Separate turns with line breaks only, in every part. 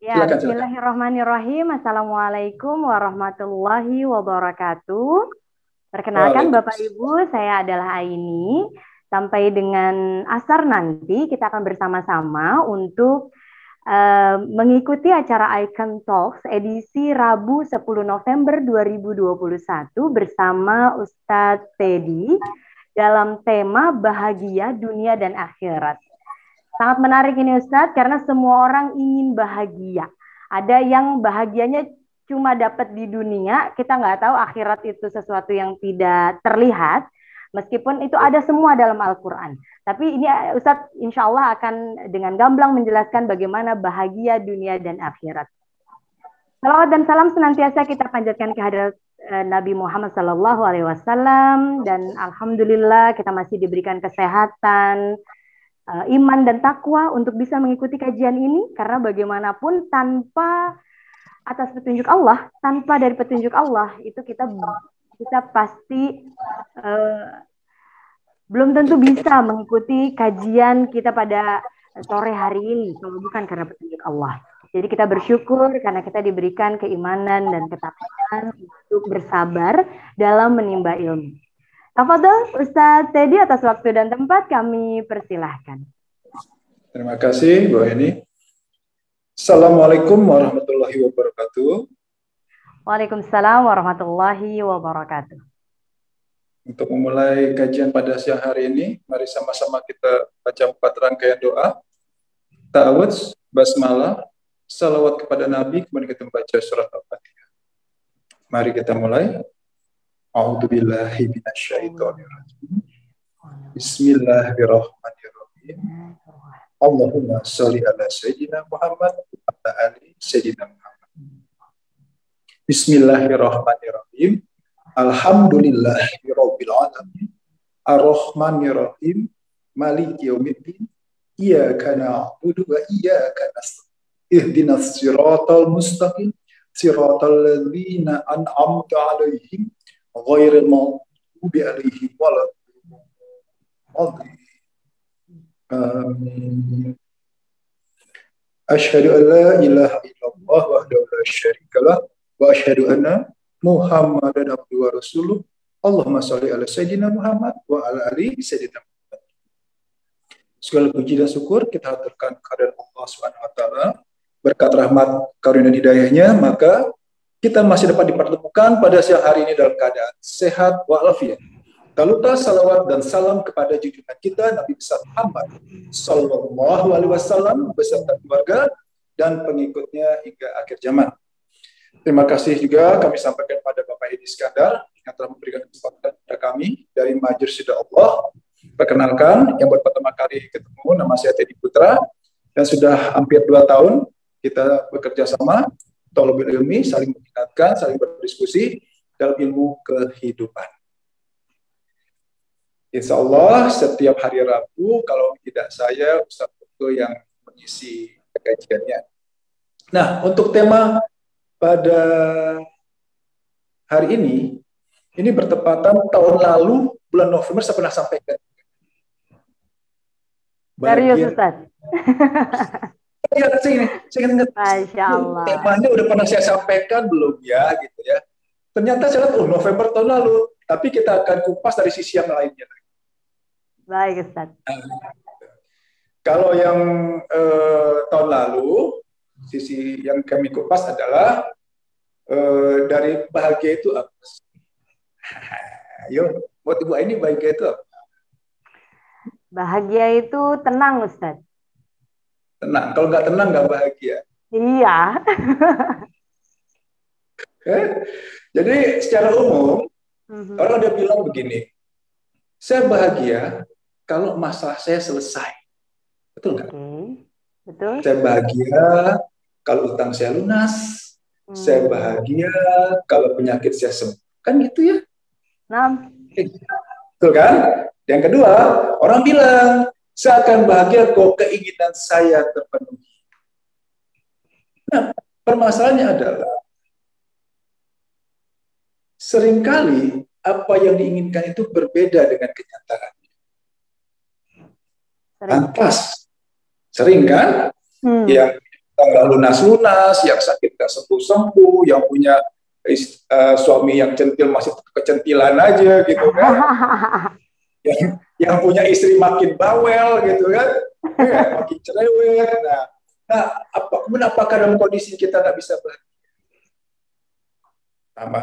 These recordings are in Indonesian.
Ya,
Silakan, silakan.
bismillahirrahmanirrahim. Assalamualaikum warahmatullahi wabarakatuh. Perkenalkan Bapak
Waalaikumsalam.
Ibu, saya adalah Aini. Sampai dengan asar nanti kita akan bersama-sama untuk mengikuti acara Icon Talks edisi Rabu 10 November 2021 bersama Ustadz Teddy dalam tema bahagia dunia dan akhirat. Sangat menarik ini Ustadz, karena semua orang ingin bahagia. Ada yang bahagianya cuma dapat di dunia, kita nggak tahu akhirat itu sesuatu yang tidak terlihat, meskipun itu ada semua dalam Al-Quran. Tapi ini Ustadz insya Allah akan dengan gamblang menjelaskan bagaimana bahagia dunia dan akhirat. Salawat dan salam senantiasa kita panjatkan kehadirat Nabi Muhammad SAW, dan Alhamdulillah kita masih diberikan kesehatan, iman dan takwa untuk bisa mengikuti kajian ini, karena bagaimanapun tanpa atas petunjuk Allah, tanpa dari petunjuk Allah itu kita pasti belum tentu bisa mengikuti kajian kita pada sore hari ini kalau bukan karena petunjuk Allah. Jadi kita bersyukur karena kita diberikan keimanan dan ketakwaan untuk bersabar dalam menimba ilmu. Tafadhol Ustadz Teddy, atas waktu dan tempat kami persilahkan.
Terima kasih, Bu Eni. Assalamualaikum warahmatullahi wabarakatuh.
Waalaikumsalam warahmatullahi wabarakatuh.
Untuk memulai kajian pada siang hari ini, mari sama-sama kita baca 4 rangkaian doa. Ta'awudz, basmalah, salawat kepada Nabi, kemudian kita membaca surat Al-Fatihah. Mari kita mulai. A'udzubillahi minasyaitonirrajim. Bismillahirrahmanirrahim. Allahumma sholli ala sayyidina Muhammad wa ala ali sayyidina Muhammad. Bismillahirrahmanirrahim. Alhamdulillahirabbil alamin. Arrahmanirrahim. Maliki yaumiddin. Iyyaka na'budu wa iyyaka nasta'in. Ihdinas siratal mustaqim. Siratal ladzina an'amta 'alaihim ghairil maghdubi 'alaihim waladdallin. Amin. Asyhadu an la ilaha illallah wahdahu la syarikalah wa asyhadu anna Muhammadan abduhu wa rasuluh. Allahumma shalli ala sayyidina Muhammad wa ala ali sayyidina Muhammad. Segala puji dan syukur kita haturkan kehadirat Allah Subhanahu wa taala. Berkat rahmat karunia dan hidayahnya, maka kita masih dapat dipertemukan pada siang hari ini dalam keadaan sehat walafiat. Taluta salawat dan salam kepada junjungan kita Nabi besar Muhammad Sallallahu Alaihi Wasallam beserta keluarga dan pengikutnya hingga akhir zaman. Terima kasih juga kami sampaikan pada Bapak Edi Iskandar yang telah memberikan kesempatan kepada kami dari Majelis Ridha Allah. Perkenalkan, yang baru pertama kali ketemu, nama saya Teddy Putra, dan sudah hampir 2 tahun kita bekerja sama, thalabul ilmi, saling mengingatkan, saling berdiskusi dalam ilmu kehidupan. Insya Allah setiap hari Rabu, kalau tidak saya, Ustaz Putu yang mengisi kajiannya. Nah, untuk tema pada hari ini bertepatan tahun lalu, bulan November, saya pernah sampaikan.
Serius, Ustaz?
Ya, saya ingat.
Masya Allah.
Temanya udah pernah saya sampaikan belum ya, gitu ya. Ternyata saya lihat, November tahun lalu, tapi kita akan kupas dari sisi yang lainnya.
Baik, Ustaz.
Kalau yang tahun lalu, sisi yang kami kupas adalah dari bahagia itu apa? Ayo, buat Ibu ini bahagia itu apa?
Bahagia itu tenang, Ustaz.
Tenang. Kalau nggak tenang, nggak bahagia.
Iya.
Jadi secara umum, orang udah bilang begini, saya bahagia kalau masalah saya selesai. Betul nggak?
Betul.
Saya bahagia kalau utang saya lunas. Saya bahagia kalau penyakit saya sembuh. Kan gitu ya?
Nah.
Betul kan? Yang kedua, orang bilang, saya akan bahagia kalau keinginan saya terpenuhi. Nah, permasalahannya adalah, seringkali apa yang diinginkan itu berbeda dengan kenyataan. Lantas, sering kan? Yang nggak lunas-lunas, yang sakit nggak sembuh-sembuh, yang punya suami yang centil masih kecentilan aja gitu kan, yang punya istri makin bawel gitu kan, ya, makin cerewet. Nah, apakah dalam kondisi kita nggak bisa bahagia?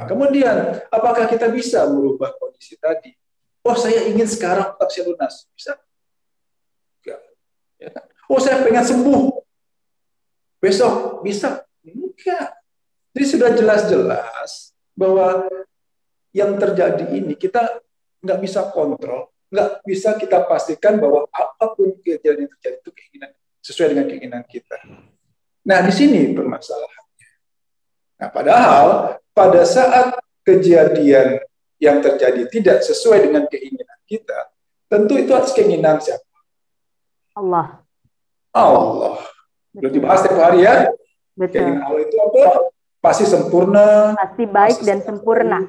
Kemudian, apakah kita bisa merubah kondisi tadi? Oh, saya ingin sekarang tetap saya lunas, bisa? Ya kan? Oh, saya pengen sembuh besok, bisa? Enggak. Jadi sudah jelas-jelas bahwa yang terjadi ini kita nggak bisa kontrol, nggak bisa kita pastikan bahwa apapun kejadian terjadi itu sesuai dengan keinginan kita. Nah, di sini permasalahannya. Nah, padahal pada saat kejadian yang terjadi tidak sesuai dengan keinginan kita, tentu itu atas keinginan siapa?
Allah.
Allah. Belum dibahas tiap hari ya.
Betul.
Keinginan Allah itu apa? Pasti sempurna.
Pasti baik dan sempurna.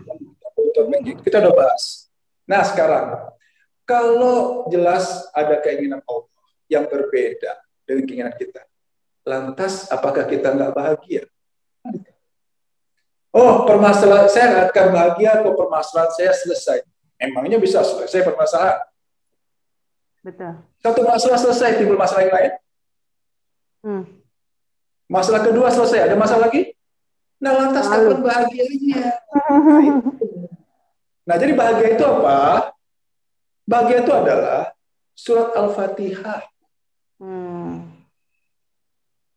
Kita udah bahas. Nah sekarang, kalau jelas ada keinginan Allah yang berbeda dengan keinginan kita, lantas apakah kita nggak bahagia? Oh, permasalahan saya akan bahagia kalau permasalahan saya selesai. Emangnya bisa selesai permasalahan?
Betul.
Satu masalah selesai, timbul masalah yang lain. Masalah kedua selesai, ada masalah lagi? Nah, lantas kapan bahagianya? Nah, jadi bahagia itu apa? Bahagia itu adalah surat Al-Fatihah.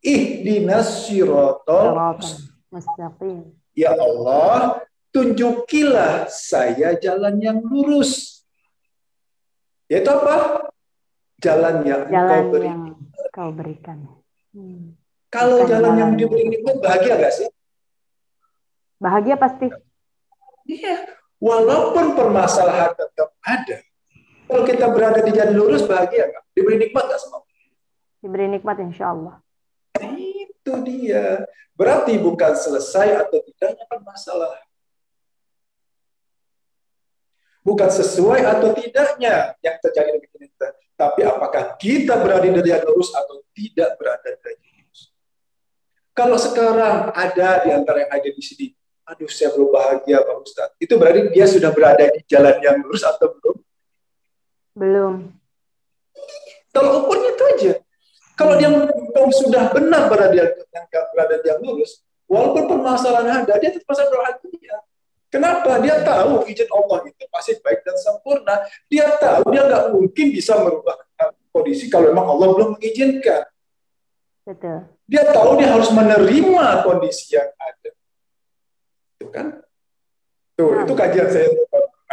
Ihdinas siratal mustaqim. Ya Allah, tunjukilah saya jalan yang lurus. Yaitu apa? Jalan yang
kau berikan.
Kalau jalan yang diberi nikmat, bahagia nggak sih?
Bahagia pasti.
Iya. Walaupun permasalahan tetap ada. Kalau kita berada di jalan lurus, bahagia nggak? Diberi nikmat nggak semua?
Diberi nikmat, insya Allah.
Itu dia. Berarti bukan selesai atau tidaknya permasalahan. Bukan sesuai atau tidaknya yang terjadi dengan kita. Tapi apakah kita berada di jalan lurus atau tidak berada di jalan lurus. Kalau sekarang ada di antara yang ada di sini, aduh saya belum bahagia Pak Ustadz. Itu berarti dia sudah berada di jalan yang lurus atau belum? Belum. Kalau ukurnya itu aja. Kalau dia sudah benar berada di yang lurus, walaupun permasalahan ada, dia tetap merasa bahagia. Kenapa? Dia tahu izin Allah itu pasti baik dan sempurna. Dia tahu dia nggak mungkin bisa merubah kondisi kalau memang Allah belum mengizinkan. Betul. Dia tahu dia harus menerima kondisi yang ada. Itu kan? Itu kajian saya.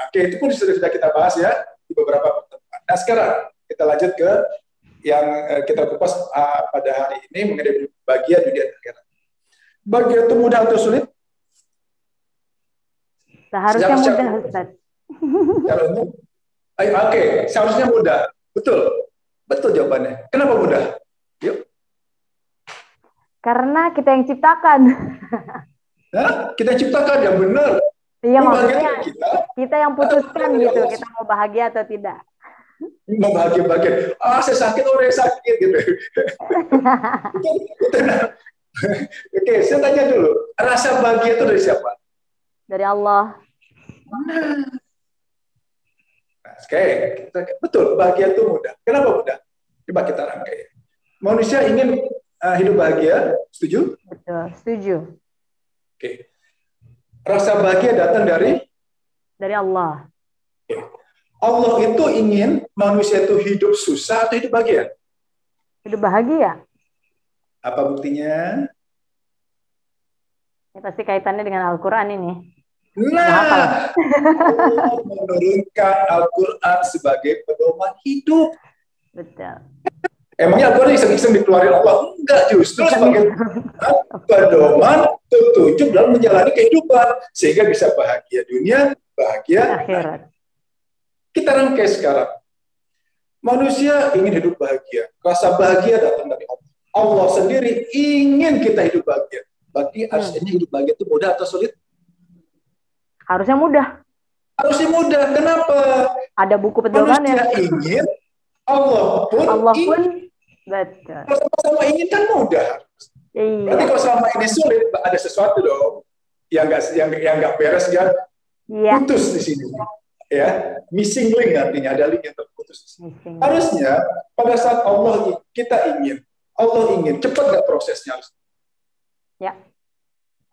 Oke, itu pun sudah kita bahas ya di beberapa pertemuan. Nah, sekarang kita lanjut ke yang kita kupas pada hari ini mengenai bagian dunia akhirat. Bagian itu mudah atau sulit?
Seharusnya mudah, Ustaz.
Oke, seharusnya mudah. Betul. Betul jawabannya. Kenapa mudah? Yuk.
Karena kita yang ciptakan.
Kita ciptakan yang benar.
Iya, maksudnya kita yang putuskan gitu, kita mau bahagia atau tidak.
Mau bahagia. Saya sakit, orang sakit gitu. Oke, saya tanya dulu. Rasa bahagia itu dari siapa?
Dari Allah.
Oke, betul. Bahagia itu mudah. Kenapa mudah? Coba kita rangkai. Manusia ingin hidup bahagia, setuju?
Betul, setuju.
Oke. Rasa bahagia datang dari
Allah.
Oke. Allah itu ingin manusia itu hidup susah atau hidup bahagia?
Hidup bahagia.
Apa buktinya?
Ya, pasti kaitannya dengan Al-Quran ini.
Nah, Allah menurunkan Al-Quran sebagai pedoman hidup.
Betul.
Emangnya Al-Quran iseng-iseng dikeluarin Allah? Enggak, justru sebagai pedoman petunjuk dalam menjalani kehidupan. Sehingga bisa bahagia dunia, bahagia akhirat. Kita rangkai sekarang. Manusia ingin hidup bahagia. Rasa bahagia datang dari Allah. Allah sendiri ingin kita hidup bahagia. Berarti harusnya hidup bahagia itu mudah atau sulit?
Harusnya mudah.
Harusnya mudah. Kenapa?
Ada buku pedomannya.
Manusia ingin, Allah pun
betul.
Sama-sama ingin kan mudah. Berarti
Iya.
kalau selama ini sulit, ada sesuatu dong yang nggak beres kan?
Iya.
Putus di sini, ya, missing link artinya ada link yang terputus.
Missing.
Harusnya pada saat Allah ingin cepat nggak prosesnya harus.
Ya.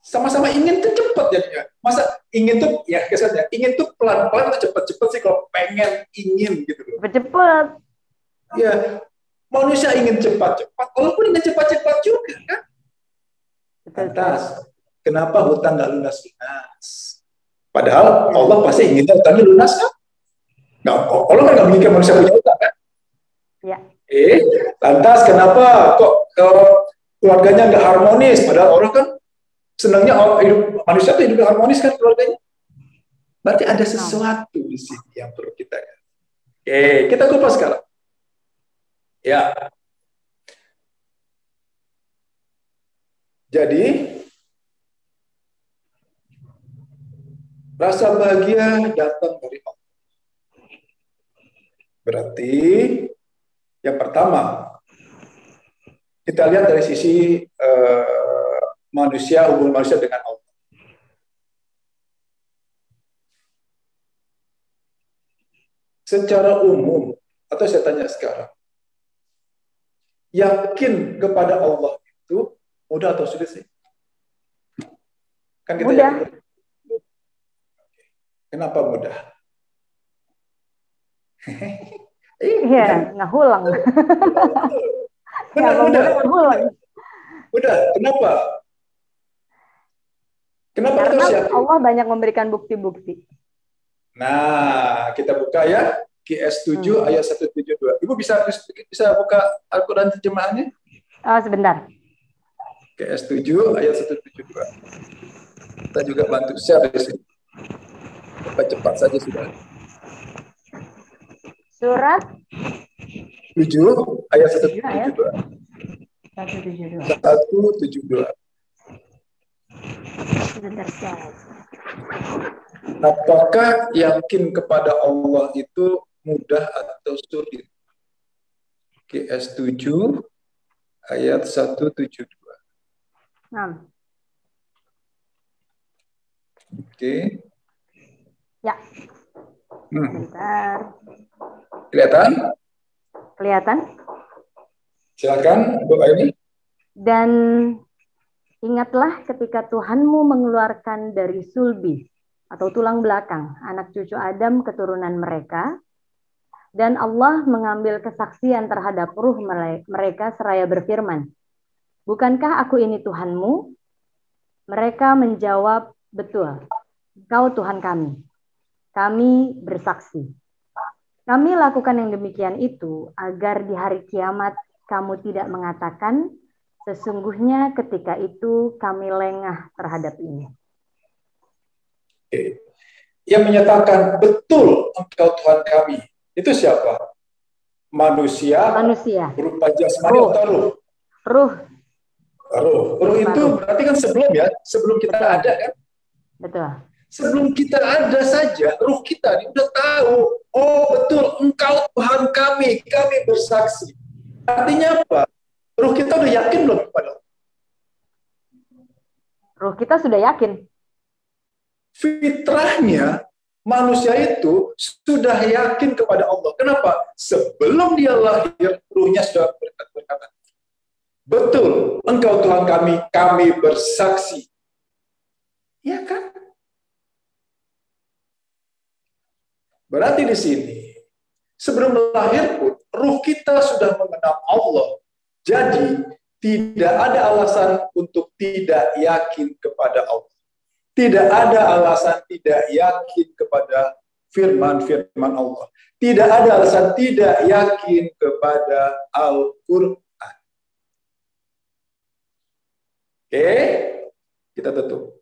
Sama-sama ingin tuh cepat jadinya. Masa ingin tuh ya kesannya ingin tuh pelan-pelan atau cepat-cepat sih kalau pengen ingin gitu loh.
Cepet-cepet.
Ya, manusia ingin cepat-cepat, Allah pun ingin cepat-cepat juga kan. Lantas, kenapa hutang nggak lunas-lunas? Padahal Allah pasti inginnya hutangnya lunas kan? Nggak, Allah kan nggak menginginkan manusia punya hutang kan?
Ya.
Lantas kenapa kok keluarganya nggak harmonis? Padahal orang kan senangnya hidup manusia itu hidup harmonis kan keluarganya. Berarti ada sesuatu di sini yang perlu kita. Kita kupas sekarang. Ya. Jadi rasa bahagia datang dari Allah. Berarti yang pertama kita lihat dari sisi hubungan manusia dengan Allah. Secara umum, atau saya tanya sekarang, yakin kepada Allah itu mudah atau sulit sih? Kan kita
mudah.
Yakin. Kenapa mudah?
Iya, nggak hulang.
Mudah.
Mudah.
Kenapa? Kenapa
Karena
kita yakin?
Allah banyak memberikan bukti-bukti.
Nah, kita buka ya QS 7 ayat 172. Ibu bisa buka Al-Quran terjemahannya?
Oh, sebentar.
QS 7 ayat 172. Kita juga bantu share di sini. Cepat saja sudah.
Surat
7 ayat 172. 172.
Sebentar, guys.
Apakah yakin kepada Allah itu mudah atau sulit? QS 7 ayat 172. Oke.
Ya. Bentar. Kelihatan?
Silakan, Bu Aini.
Dan ingatlah ketika Tuhanmu mengeluarkan dari sulbi atau tulang belakang anak cucu Adam keturunan mereka, dan Allah mengambil kesaksian terhadap ruh mereka seraya berfirman, bukankah aku ini Tuhanmu? Mereka menjawab, betul, Engkau Tuhan kami. Kami bersaksi. Kami lakukan yang demikian itu agar di hari kiamat kamu tidak mengatakan, sesungguhnya ketika itu kami lengah terhadap ini.
Yang menyatakan betul Engkau Tuhan kami, itu siapa? Manusia. Berupa jasmani atau ruh? Ruh itu berarti kan sebelum kita ada kan?
Betul.
Sebelum kita ada saja, ruh kita ini udah tahu, oh betul, Engkau Tuhan kami bersaksi. Artinya apa? Ruh kita udah yakin belum kepada Allah?
Ruh kita sudah yakin.
Fitrahnya manusia itu sudah yakin kepada Allah. Kenapa? Sebelum dia lahir, ruhnya sudah berkata, betul, Engkau Tuhan kami bersaksi. Ya kan? Berarti di sini, sebelum lahir pun, ruh kita sudah mengenal Allah. Jadi, tidak ada alasan untuk tidak yakin kepada Allah. Tidak ada alasan tidak yakin kepada firman-firman Allah. Tidak ada alasan tidak yakin kepada Al-Quran. Oke, kita tutup.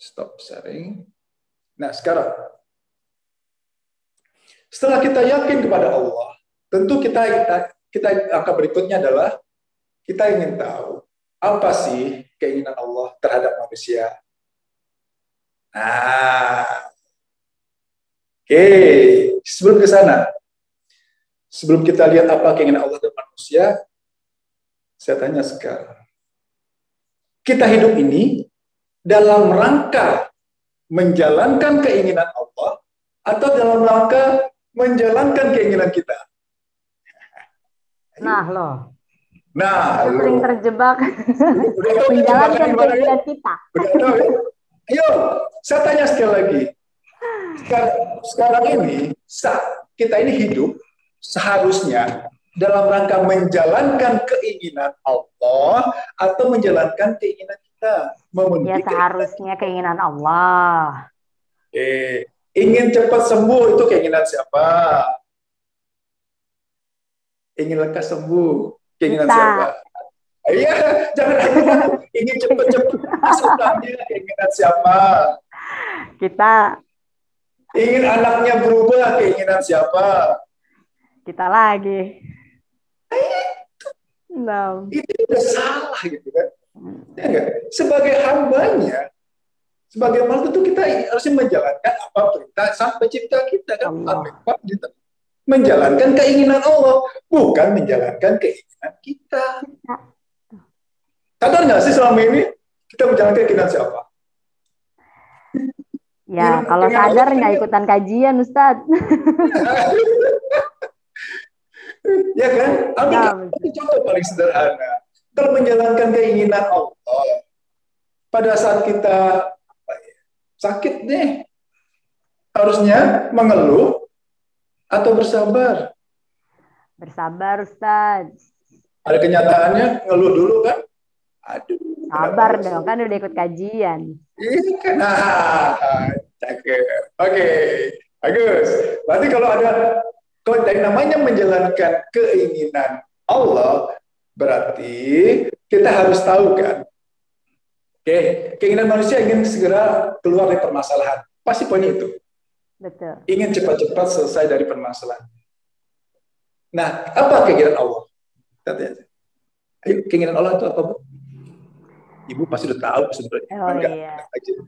Stop sharing. Nah, sekarang setelah kita yakin kepada Allah, tentu kita angka berikutnya adalah kita ingin tahu apa sih keinginan Allah terhadap manusia. Nah, oke, sebelum ke sana, Sebelum kita lihat apa keinginan Allah dan manusia, saya tanya sekarang. Kita hidup ini dalam rangka menjalankan keinginan Allah atau dalam rangka menjalankan keinginan kita?
Nah, loh.
Nah,
Kita sering terjebak menjalankan keinginan kita.
Udah tahu ya? Ayo, saya tanya sekali lagi. Sekarang ini, kita ini hidup seharusnya dalam rangka menjalankan keinginan Allah atau menjalankan keinginan kita.
Ya, seharusnya keinginan Allah.
Ingin cepat sembuh itu keinginan siapa? Ingin lekas sembuh, keinginan
kita.
Siapa? Iya, jangan ingin cepat-cepat sebenarnya keinginan siapa?
Kita.
Ingin anaknya berubah, keinginan siapa?
Kita lagi. No.
Itu udah salah gitu kan? Ya enggak? Sebagai hambanya, sebagai makhluk itu kita harusnya menjalankan apa perintah sang pencipta kita kan? Menjalankan keinginan Allah, bukan menjalankan keinginan kita. Sadar nggak sih selama ini kita menjalankan keinginan siapa?
Ya, kalau sadar nggak ikutan kajian, Ustadz.
Ya kan? Ambil contoh paling sederhana. Kalau menjalankan keinginan Allah, pada saat kita sakit nih, harusnya mengeluh atau bersabar?
Bersabar, Ustadz. Ada
kenyataannya ngeluh dulu kan?
Aduh. Sabar dong, kan udah ikut kajian.
Iya kan? Oke, bagus. Berarti kalau dari namanya menjalankan keinginan Allah, berarti kita harus tahu kan? Oke, keinginan manusia ingin segera keluar dari permasalahan. Pasti poin itu.
Betul.
Ingin cepat-cepat selesai dari permasalahan. Nah, apa keinginan Allah? Ayo, keinginan Allah itu apa, Bu? Ibu pasti udah tahu sebenarnya.
Oh iya.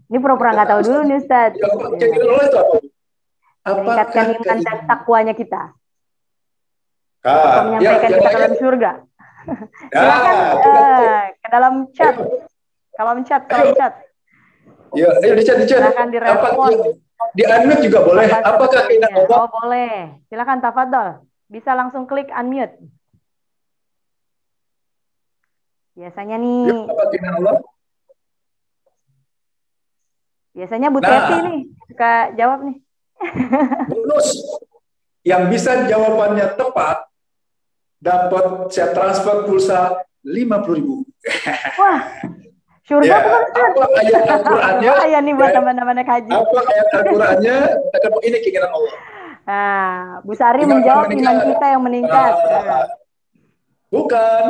Ini pura-pura nggak tahu dulu nih, Ustaz.
Ya, keinginan Allah itu apa?
Meningkatkan iman dan takwanya kita. Atau menyampaikan kita ke dalam surga. Silakan ke dalam chat. Kolom chat.
Ya, ayo di chat.
Silakan direspon.
Di unmute juga boleh. Apakah keinginan Allah?
Oh, boleh. Silakan tafadhol. Bisa langsung klik unmute. Biasanya nih.
Ya, apa keinginan Allah?
Biasanya Bu Teti nih suka jawab nih.
Bonus. Yang bisa jawabannya tepat dapat saya transfer pulsa 50.000.
Wah. Surga ya, bukan Ustaz.
Apa ayat Al-Qur'annya?
Ayat nih buat teman-teman kaji.
Apa ayat Al-Qur'annya? Ini keinginan Allah.
Nah, Bu Sari menjawab iman kita yang meningkat.
Bukan.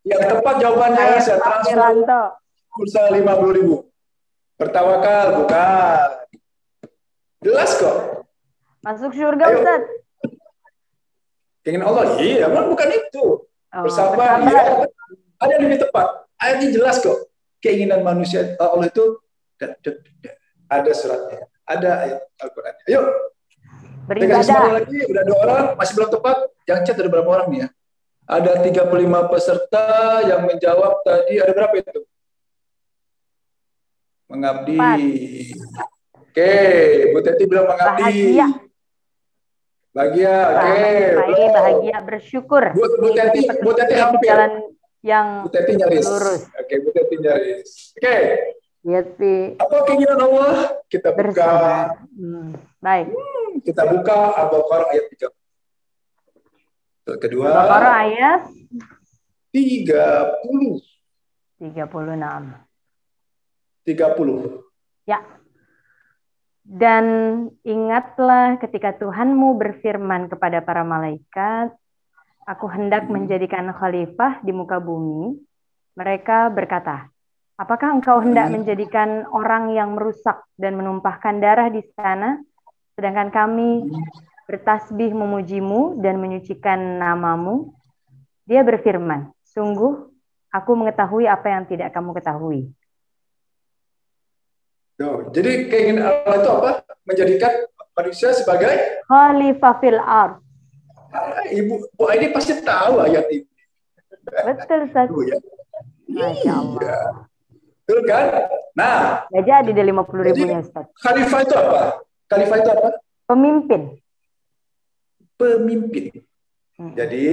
Yang tepat jawabannya saya transfer pulsa 50.000. Bertawakal, bukan. Jelas kok.
Masuk surga, Ustaz.
Keinginan Allah, iya, bukan itu. Bersabar, iya. Ada yang lebih tepat. Ayatnya jelas kok. Keinginan manusia Allah itu ada suratnya. Ada ayat Al-Quran. Ayo.
Beribadah.
Lagi, udah 2 orang, masih belum tepat. Yang chat ada berapa orang nih ya? Ada 35 peserta yang menjawab tadi. Ada berapa itu? Mengabdi. 4. Oke, Bu Teti bilang mengabdi. Bahagia, oke.
Bahagia, bersyukur.
Bu Teti hampir.
Jalan yang
Bu Teti nyaris.
lurus.
Oke, Bu Teti nyaris. Oke.
Apa
keinginan Allah? Kita buka.
Baik.
Kita buka Al-Baqarah ayat 3. Kedua.
Al-Baqarah ayat
30. 30.
Ya. Dan ingatlah ketika Tuhanmu berfirman kepada para malaikat, aku hendak menjadikan khalifah di muka bumi. Mereka berkata, apakah engkau hendak menjadikan orang yang merusak dan menumpahkan darah di sana, sedangkan kami bertasbih memujimu dan menyucikan namamu? Dia berfirman, sungguh aku mengetahui apa yang tidak kamu ketahui.
Jadi keinginan Allah itu apa? Menjadikan manusia sebagai
khalifah fil ardh.
Ibu Bu Aini pasti tahu ayat ini.
Betul, Ustaz.
Ya.
Masya Allah.
Betul kan? Nah,
Gak jadi deh 50.000-nya, Ustaz.
Khalifah itu apa? Khalifah itu apa?
Pemimpin.
Pemimpin. Jadi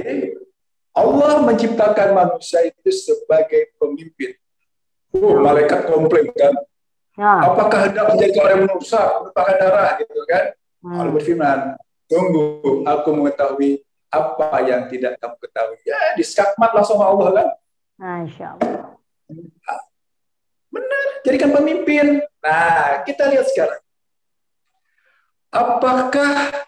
Allah menciptakan manusia itu sebagai pemimpin. Malaikat komplain kan? Apakah hendak menjadi orang yang merusak, merupakan darah gitu kan? Allah berfirman, tunggu, aku mengetahui apa yang tidak kamu ketahui. Ya, diskakmat langsung sama Allah kan?
Masya Allah.
Benar, jadikan pemimpin. Nah, kita lihat sekarang. Apakah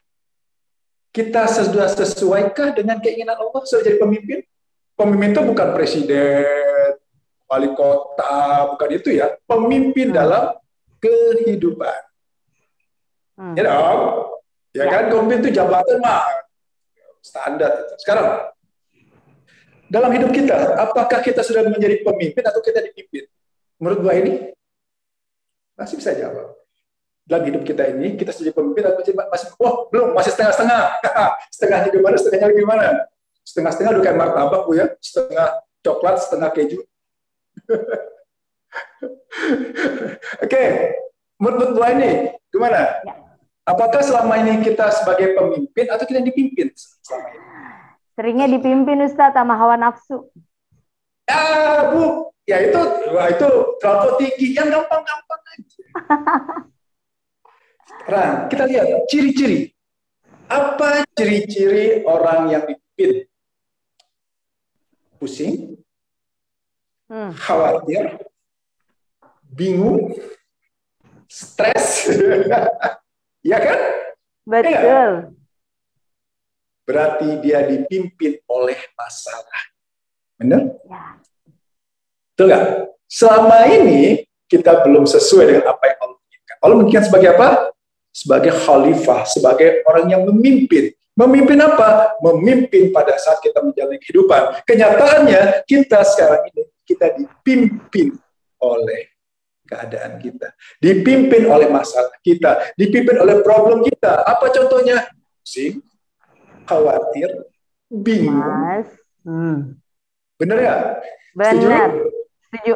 kita sudah sesuaikah dengan keinginan Allah sudah jadi pemimpin? Pemimpin itu bukan presiden, wali kota, bukan itu ya. Pemimpin dalam kehidupan. Ya dong? Ya kan, pemimpin itu jabatan mah standar. Sekarang, dalam hidup kita, apakah kita sudah menjadi pemimpin atau kita dipimpin? Menurut Bu ini, masih bisa jawab. Dalam hidup kita ini, kita sudah pemimpin atau masih, belum, masih setengah-setengah. Setengahnya gimana, setengahnya gimana? Setengah-setengah udah kayak martabak, Bu ya. Setengah coklat, setengah keju. Oke, menurut Bu ini, gimana? Apakah selama ini kita sebagai pemimpin atau kita dipimpin selama ini?
Seringnya dipimpin, Ustaz, sama hawa nafsu.
Ya, Bu. Ya itu terlalu tinggi. Yang gampang-gampang aja. Sekarang kita lihat ciri-ciri. Apa ciri-ciri orang yang dipimpin? Pusing, khawatir, bingung, stres. Ya kan?
Betul.
Ya. Berarti dia dipimpin oleh masalah. Benar?
Ya.
Betul nggak? Selama ini kita belum sesuai dengan apa yang Allah inginkan. Allah menginginkan sebagai apa? Sebagai khalifah, sebagai orang yang memimpin. Memimpin apa? Memimpin pada saat kita menjalani kehidupan. Kenyataannya kita sekarang ini kita dipimpin oleh keadaan kita, dipimpin oleh masalah kita, dipimpin oleh problem kita. Apa contohnya? Pusing, khawatir, bingung. Bener ya?
Benar. Setuju.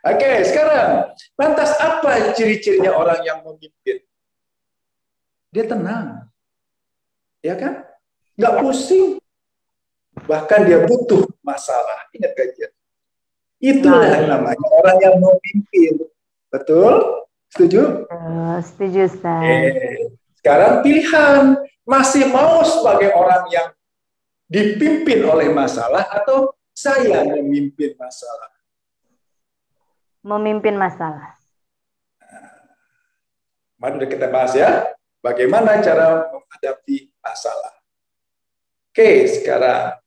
Oke, sekarang lantas apa ciri-cirinya orang yang memimpin? Dia tenang, ya kan? Nggak pusing, bahkan dia butuh masalah. Ingat kajian. Itulah namanya orang yang memimpin. Betul? Setuju?
Setuju, Ustaz.
Sekarang pilihan, masih mau sebagai orang yang dipimpin oleh masalah atau saya memimpin masalah?
Memimpin masalah.
Mari kita bahas ya, bagaimana cara menghadapi masalah. Oke, sekarang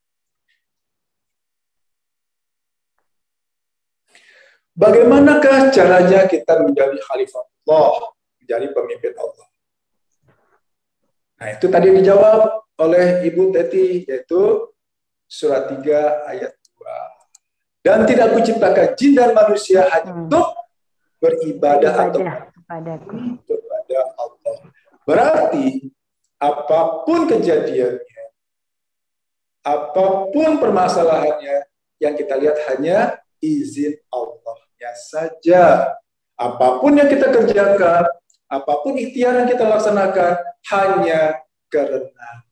bagaimanakah caranya kita menjadi khalifah Allah, menjadi pemimpin Allah? Nah, itu tadi dijawab oleh Ibu Teti, yaitu surat 3 ayat 2. Dan tidak kuciptakan jin dan manusia hanya untuk beribadah atau kepada Allah. Berarti apapun kejadiannya, apapun permasalahannya, yang kita lihat hanya izin Allahnya saja. Apapun yang kita kerjakan, apapun ikhtiar yang kita laksanakan, hanya karena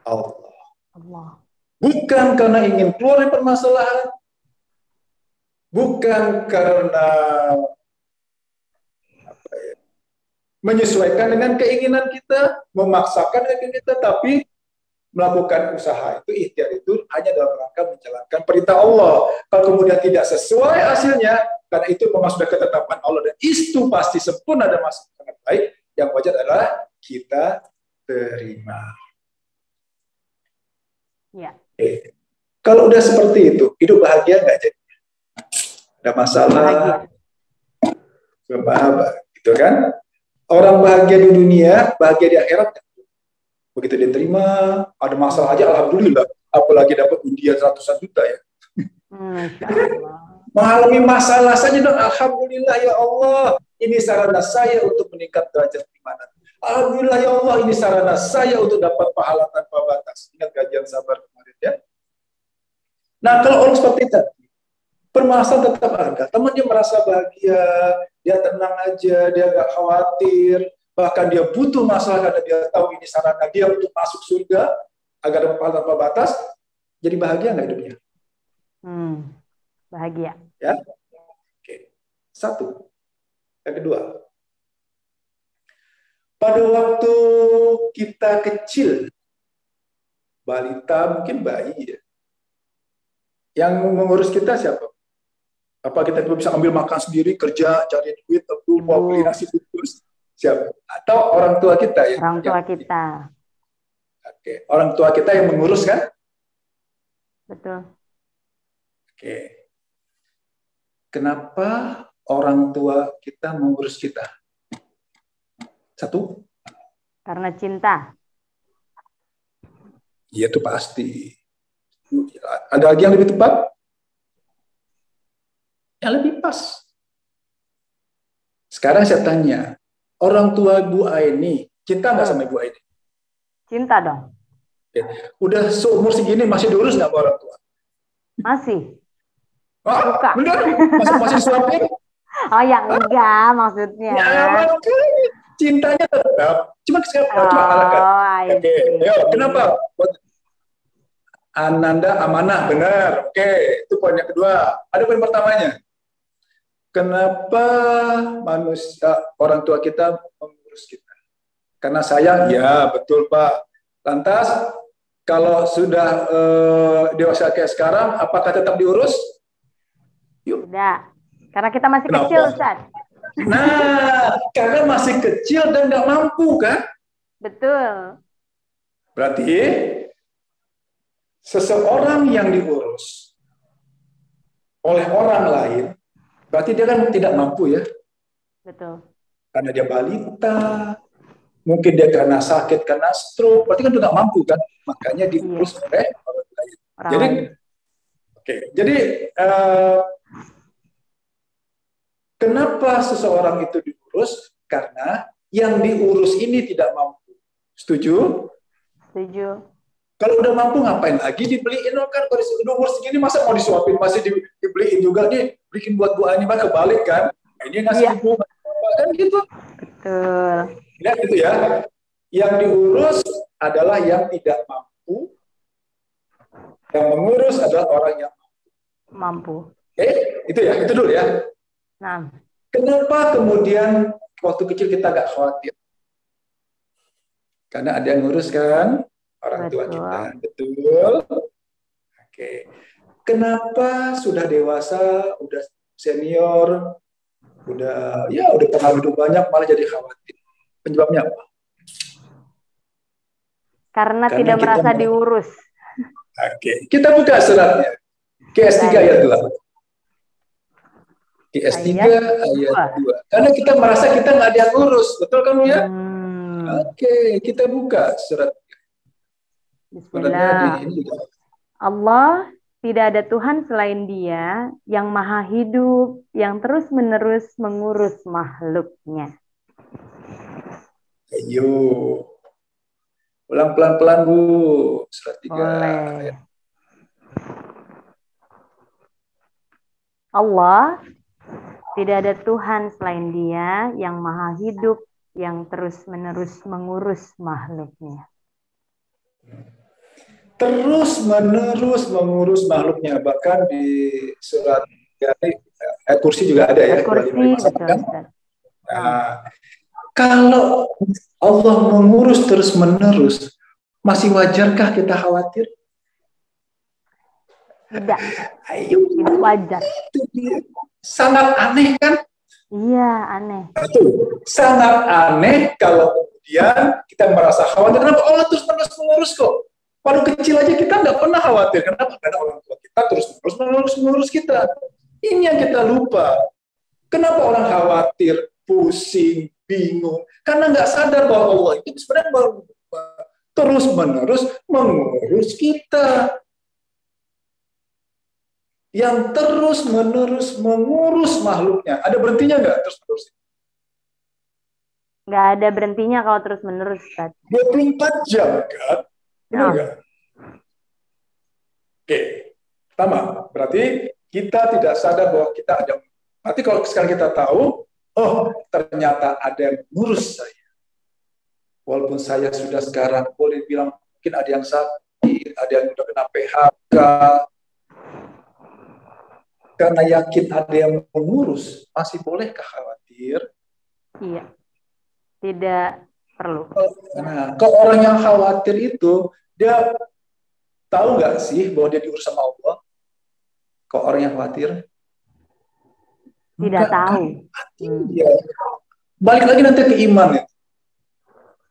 Allah. Bukan karena ingin keluar dari permasalahan, bukan karena menyesuaikan dengan keinginan kita, memaksakan keinginan kita, tapi melakukan usaha itu, ikhtiar itu hanya dalam rangka menjalankan perintah Allah. Kalau kemudian tidak sesuai hasilnya, karena itu memang sudah ketetapan Allah dan itu pasti sempurna dan masih sangat baik, yang wajar adalah kita terima.
Ya.
Kalau udah seperti itu, hidup bahagia nggak jadi? Ada masalah, bahagia, gitu kan? Orang bahagia di dunia, bahagia di akhirat. Begitu diterima, ada masalah aja, alhamdulillah. Apalagi dapat undian ratusan juta ya. Mengalami masalah saja dong, alhamdulillah ya Allah. Ini sarana saya untuk meningkat derajat iman. Alhamdulillah ya Allah, ini sarana saya untuk dapat pahala tanpa batas. dan sabar kemarin ya. Nah, kalau orang seperti itu, permasalahan tetap ada. Temannya merasa bahagia, dia tenang aja, dia nggak khawatir, bahkan dia butuh masalah karena dia tahu ini sarana dia untuk masuk surga agar ada pahala tanpa batas. Jadi bahagia nggak hidupnya?
Bahagia.
Ya, oke. Satu. Yang kedua, pada waktu kita kecil, balita mungkin bayi ya, yang mengurus kita siapa? Apa kita bisa ambil makan sendiri, kerja, cari duit, beli nasi bungkus? Siapa? Atau orang tua kita ya?
Orang tua kita.
Oke, orang tua kita yang mengurus kan?
Betul.
Oke. Kenapa orang tua kita mengurus kita? Satu.
Karena cinta.
Iya, itu pasti. Ada lagi yang lebih tepat? Yang lebih pas. Sekarang saya tanya, orang tua Bu Aini, cinta nggak sama Ibu Aini?
Cinta dong.
Oke. Udah seumur segini masih diurus nggak sama orang tua?
Masih.
Ah, bener? Masih disuapin?
Oh ya enggak maksudnya.
Ya, cintanya tetap. Cuma alasan. Oke, ayo, kenapa? Ananda amanah, benar. Oke, itu poin yang kedua. Ada poin pertamanya. Kenapa orang tua kita mengurus kita? Karena sayang, ya betul Pak. Lantas, kalau sudah dewasa kayak sekarang, apakah tetap diurus? Yuk.
Tidak, karena kita masih kecil, Ustaz.
Nah, karena masih kecil dan nggak mampu kan?
Betul.
Berarti seseorang yang diurus oleh orang lain, berarti dia kan tidak mampu ya?
Betul.
Karena dia balita, mungkin dia karena sakit, karena stroke, berarti kan dia nggak mampu kan? Makanya diurus oleh orang lain. Jadi, kenapa seseorang itu diurus? Karena yang diurus ini tidak mampu. Setuju?
Setuju.
Kalau udah mampu ngapain lagi dibeliin kan? Kalau umur segini masa mau disuapin masih dibeliin juga nih, bikin buat Bu Ani mah kebalik kan? Ini ngasih ibu kan gitu.
Betul.
Ya gitu ya. Yang diurus adalah yang tidak mampu. Yang mengurus adalah orang yang
mampu.
Itu ya, itu dulu ya.
Nah.
Kenapa kemudian waktu kecil kita gak khawatir? Karena ada yang ngurus kan? Orang tua kita. Betul. Oke. Kenapa sudah dewasa, udah senior, udah pernah hidup banyak malah jadi khawatir? Penyebabnya apa?
Karena tidak merasa diurus.
Oke. Kita buka suratnya. QS 3 ayat 2. QS 3 ayat 2. Karena kita merasa kita nggak ada yang ngurus. Betul kan ya? Oke, kita buka surat.
Bismillah. Allah, tidak ada Tuhan selain Dia yang maha hidup, yang terus-menerus mengurus makhluknya.
Ayo. Ulang pelan-pelan, Bu. Surat 3.
Boleh. Allah, tidak ada Tuhan selain Dia yang maha hidup, yang terus-menerus mengurus makhluknya.
Terus-menerus mengurus makhluknya. Bahkan di surat ayat kursi juga ada ya.
Kursi, betul.
Kan? Nah, kalau Allah mengurus terus-menerus, masih wajarkah kita khawatir?
Tidak.
Ayo,
tidak wajar.
Sangat aneh kan?
Iya, aneh.
Betul. Sangat aneh kalau kemudian kita merasa khawatir. Kenapa Allah terus-menerus mengurus kok? Waktu kecil aja kita nggak pernah khawatir. Kenapa? Karena orang tua kita terus-menerus mengurus kita. Ini yang kita lupa. Kenapa orang khawatir, pusing, bingung? Karena nggak sadar bahwa Allah itu sebenarnya terus-menerus mengurus kita. Yang terus-menerus mengurus makhluknya. Ada berhentinya nggak terus-menerus?
Nggak ada berhentinya kalau terus-menerus.
24 jam kan? Benar nggak? Sama. Berarti kita tidak sadar bahwa kita ada. Berarti kalau sekarang kita tahu, oh ternyata ada yang ngurus saya. Walaupun saya sudah sekarang boleh bilang mungkin ada yang sakit, ada yang sudah kena PHK. Karena yakin ada yang mengurus, masih bolehkah khawatir?
Iya. Tidak perlu.
Nah, kalau orang yang khawatir itu, dia tahu nggak sih bahwa dia diurus sama Allah? Kalau orang yang khawatir?
Tidak tahu.
Dia. Balik lagi nanti ke iman ya.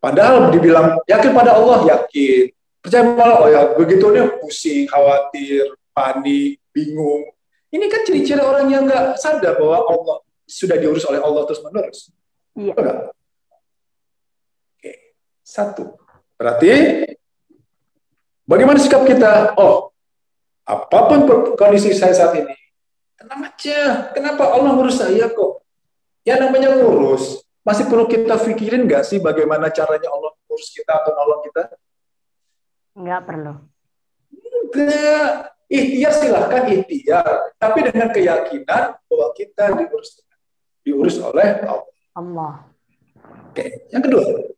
Padahal dibilang yakin pada Allah, yakin. Percaya malah, oh ya, begitu dia pusing, khawatir, panik, bingung. Ini kan ciri-ciri orang yang nggak sadar bahwa Allah sudah diurus oleh Allah terus-menerus.
Iya.
Oke. Satu. Berarti, bagaimana sikap kita? Oh, apapun kondisi saya saat ini, tenang aja. Kenapa Allah ngurus saya kok? Ya namanya ngurus. Masih perlu kita pikirin nggak sih bagaimana caranya Allah ngurus kita atau nolong kita?
Nggak perlu.
Enggak. Ikhtiar silahkan ikhtiar. Tapi dengan keyakinan bahwa kita diurus oleh
Allah.
Oke. Yang kedua.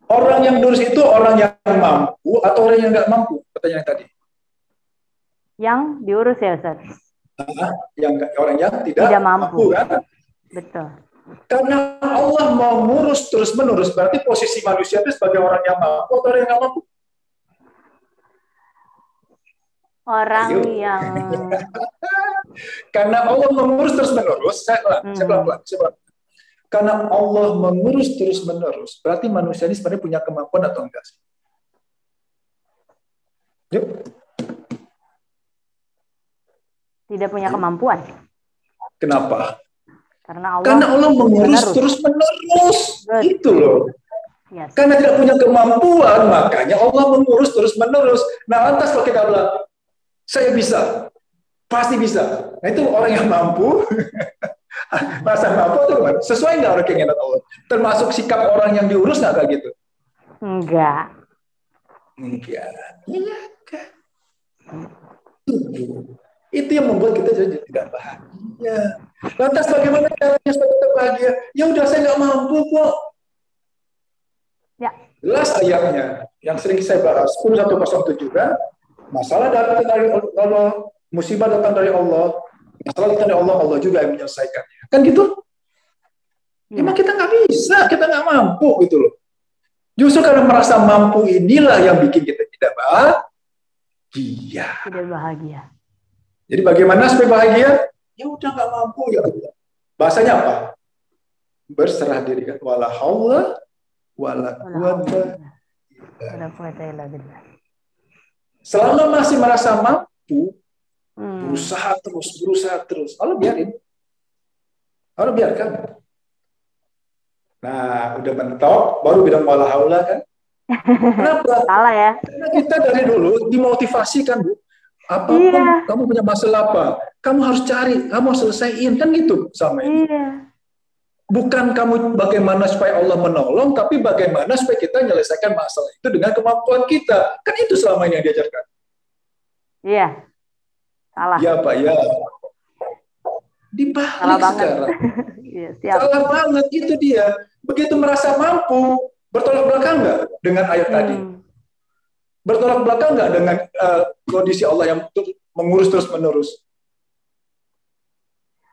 Orang yang diurus itu orang yang mampu atau orang yang nggak mampu? Pertanyaan tadi.
Yang diurus ya, Ustaz?
Orang yang tidak mampu kan?
Betul.
Karena Allah mau ngurus terus-menerus, berarti posisi manusia itu sebagai orang yang mampu atau orang yang nggak mampu?
Orang yang...
Karena Allah mengurus terus-menerus, saya pelan-pelan. Karena Allah mengurus terus-menerus, berarti manusia ini sebenarnya punya kemampuan atau enggak sih? Yuk.
Tidak punya kemampuan.
Kenapa?
Karena
Allah mengurus terus-menerus. Itu loh.
Yes.
Karena tidak punya kemampuan, makanya Allah mengurus terus-menerus. Nah, lantas kalau kita bilang, saya bisa, pasti bisa. Nah, itu orang yang mampu. Masa mampu itu sesuai nggak orang keinginan Allah? Termasuk sikap orang yang diurus nggak kayak gitu?
Enggak.
Iya kan? Itu yang membuat kita jadi tidak bahagia. Lantas bagaimana caranya supaya kita bahagia? Ya udah, saya nggak mampu kok.
Ya.
Jelas ayatnya yang sering saya bahas 1107 kan? Masalah datang dari Allah, musibah datang dari Allah, masalah datang dari Allah, Allah juga yang menyelesaikannya. Kan gitu? Emang kita nggak bisa, kita nggak mampu gitu loh. Justru karena merasa mampu inilah yang bikin kita tidak bahagia.
Tidak bahagia.
Jadi bagaimana supaya bahagia? Ya udah nggak mampu ya Allah. Bahasanya apa? Berserah diri kan. Wala haula wala quwwata illa billah. Selama masih merasa mampu, berusaha terus. Allah biarin. Allah biarkan. Nah, udah mentok, baru bilang wala haula kan? Kenapa?
Salah ya?
Karena kita dari dulu dimotivasikan, Bu. Apapun kamu punya masalah apa, kamu harus cari, kamu harus selesaiin, kan gitu sama ini.
Iya.
Bukan kamu bagaimana supaya Allah menolong, tapi bagaimana supaya kita menyelesaikan masalah itu dengan kemampuan kita. Kan itu selama ini yang diajarkan.
Iya. Salah.
Ya Pak, ya. Dibalik sekarang.
Iya, siap.
Salah banget, itu dia. Begitu merasa mampu, bertolak belakang nggak dengan ayat tadi? Bertolak belakang nggak dengan kondisi Allah yang mengurus terus-menerus?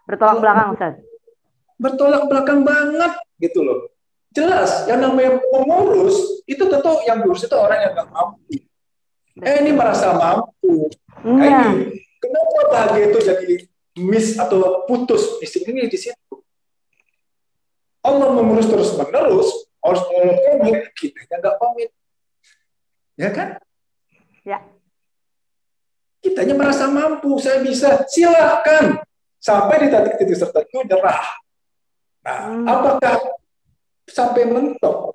Bertolak belakang, Ustaz.
Bertolak belakang banget gitu loh. Jelas, yang namanya mengurus itu tentu yang diurus itu orang yang nggak mampu. Ini merasa mampu. Ini kenapa bahagia itu jadi miss atau putus? Di sini di situ. Allah mengurus terus-menerus, harus Allah komit, kita nggak komit. Ya kan?
Ya.
Kitanya merasa mampu, saya bisa, silakan. Sampai di titik-titik tertentu nyerah. Nah, apakah sampai mentok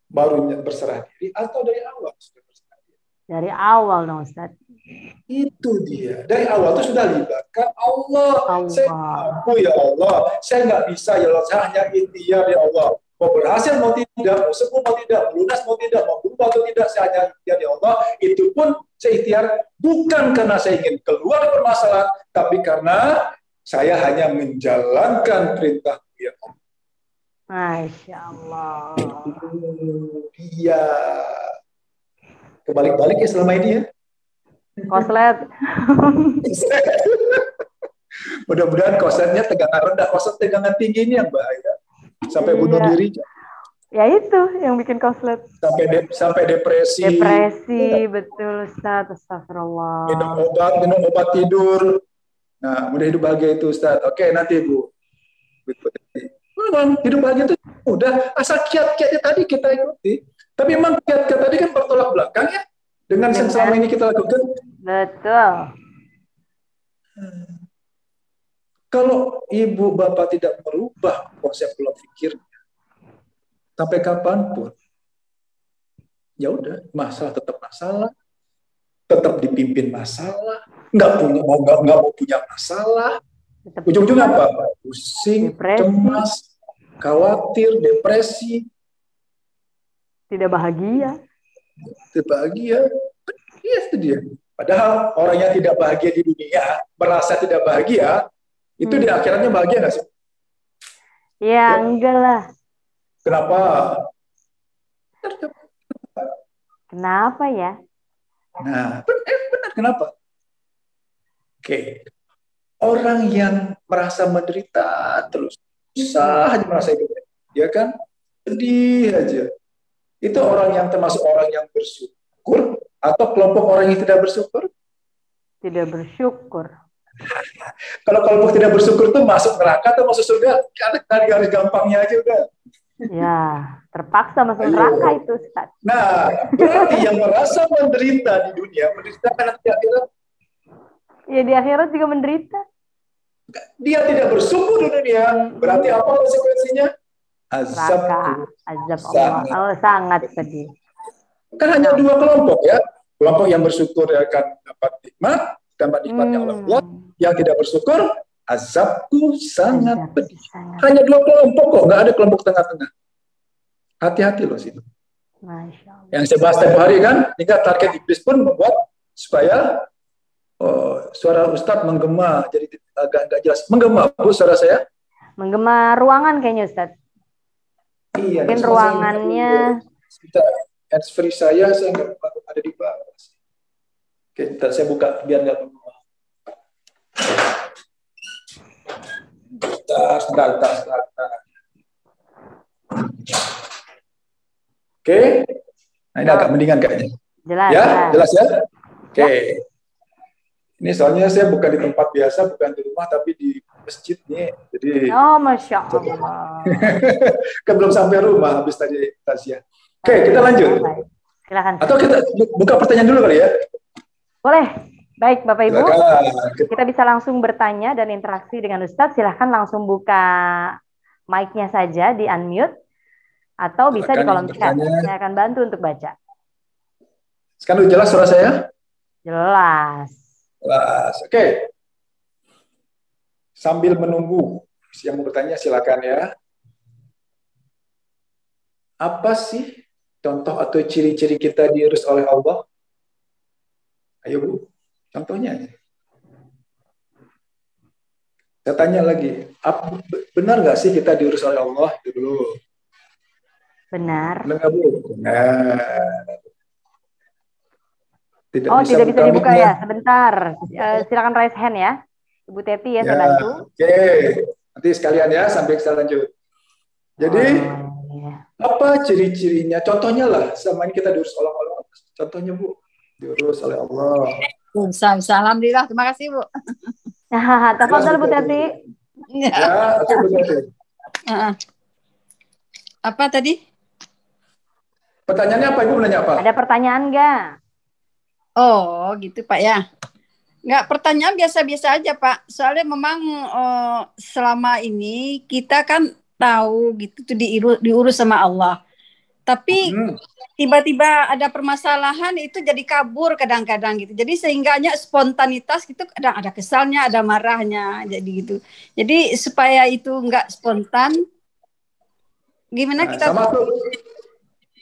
baru berserah diri atau dari awal sudah berserah diri?
Dari awal dong, Ustaz.
Itu dia. Dari awal itu sudah libatkan Allah. Saya mampu ya Allah. Saya nggak bisa ya Allah. Saya hanya ikhtiar ya Allah. Mau berhasil mau tidak, mau sembuh mau tidak, lunas mau tidak, mau berubah atau tidak, saya hanya ikhtiar ya Allah. Itu pun Saya ikhtiar bukan karena saya ingin keluar dari permasalahan, tapi karena saya hanya menjalankan perintah ya Allah.
Masya Allah.
Iya. Kebalik-balik ya selama ini ya.
Koslet.
Mudah-mudahan kosletnya tegangan rendah, koslet tegangan tinggi ini yang bahaya. Sampai bunuh diri.
Ya itu yang bikin koslet.
Sampai depresi.
Depresi, betul Ustaz. Astagfirullah.
Minum obat tidur. Nah, mudah hidup bahagia itu Ustaz. Oke, nanti Bu. Memang hidup bahagia itu udah asal kiat-kiatnya tadi kita ikuti. Tapi memang kiat-kiat tadi kan bertolak belakang ya dengan yang selama ini kita lakukan.
Betul.
Kalau ibu bapak tidak merubah konsep pola pikirnya sampai kapanpun, ya udah masalah, tetap dipimpin masalah, nggak mau punya masalah, ujung-ujungnya apa? Pusing, cemas, khawatir, depresi,
tidak bahagia.
Iya itu dia. Padahal orang yang tidak bahagia di dunia merasa tidak bahagia, itu di akhiratnya bahagia nggak sih?
Ya enggak lah.
Kenapa?
Kenapa ya?
Nah, benar kenapa? Oke. Orang yang merasa menderita terus, susah aja merasa hidupnya, ya kan? Sedih aja. Itu orang yang termasuk orang yang bersyukur atau kelompok orang yang tidak bersyukur?
Tidak bersyukur.
Kalau kelompok tidak bersyukur itu masuk neraka atau masuk surga? Dari garis gampangnya aja udah.
Ya, terpaksa masuk neraka itu, Ustaz.
Nah, berarti yang merasa menderita di dunia, menderita karena di akhirat.
Ya, di akhirat juga menderita.
Dia tidak bersyukur di dunia, berarti apa konsekuensinya? Azab
Allah. Sangat pedih.
Kan hanya dua kelompok ya. Kelompok yang bersyukur akan dapat nikmatnya Allah. Yang tidak bersyukur, azabku sangat pedih. Hanya dua kelompok kok, nggak ada kelompok tengah-tengah. Hati-hati loh situ. Yang saya bahas tiap hari kan, hingga target iblis pun membuat supaya suara Ustadz menggema, jadi agak nggak jelas. Menggema, Bu, suara saya?
Menggema ruangan kayaknya, Ustadz.
Iya.
Mungkin ruangannya.
Handsfree saya nggak ada di bawah. Oke, saya buka biar nggak menggema. Sebentar. Oke. Nah, ini agak mendingan kayaknya. Jelas ya? Oke. Ya. Ini soalnya saya bukan di tempat biasa, bukan di rumah, tapi di masjid nih. Jadi
Masya Allah.
Kan belum sampai rumah habis tadi Tasya. Oke, kita lanjut.
Silakan.
Atau kita buka pertanyaan dulu kali ya?
Boleh. Baik, Bapak Ibu.
Silakan.
Kita bisa langsung bertanya dan interaksi dengan Ustadz. Silahkan langsung buka mic-nya saja, di unmute. Atau bisa di kolom chat. Saya akan bantu untuk baca.
Sekarang jelas suara saya?
Jelas.
Oke. Sambil menunggu yang mau bertanya silakan ya. Apa sih contoh atau ciri-ciri kita diurus oleh Allah? Ayo Bu, contohnya aja. Saya tanya lagi, benar nggak sih kita diurus oleh Allah? Itu dulu.
Benar.
Benar Bu? Benar.
Tidak bisa dibuka ya, sebentar. Silakan raise hand ya, Ibu Teti ya, saya bantu.
Oke, nanti sekalian ya sampai kita lanjut. Jadi apa ciri-cirinya? Contohnya lah, sama ini kita diurus oleh Allah. Contohnya Bu, diurus oleh Allah.
Alhamdulillah, terima kasih Bu.
Tafadhol Bu Teti.
Ya, Bu Teti.
Apa tadi?
Pertanyaannya apa Ibu menanya apa?
Ada pertanyaan nggak?
Oh, gitu Pak ya. Nggak, pertanyaan biasa-biasa aja Pak. Soalnya memang selama ini kita kan tahu gitu tuh diurus sama Allah. Tapi tiba-tiba ada permasalahan itu jadi kabur kadang-kadang gitu. Jadi sehingganya spontanitas gitu kadang ada kesalnya, ada marahnya jadi gitu. Jadi supaya itu nggak spontan, gimana kita?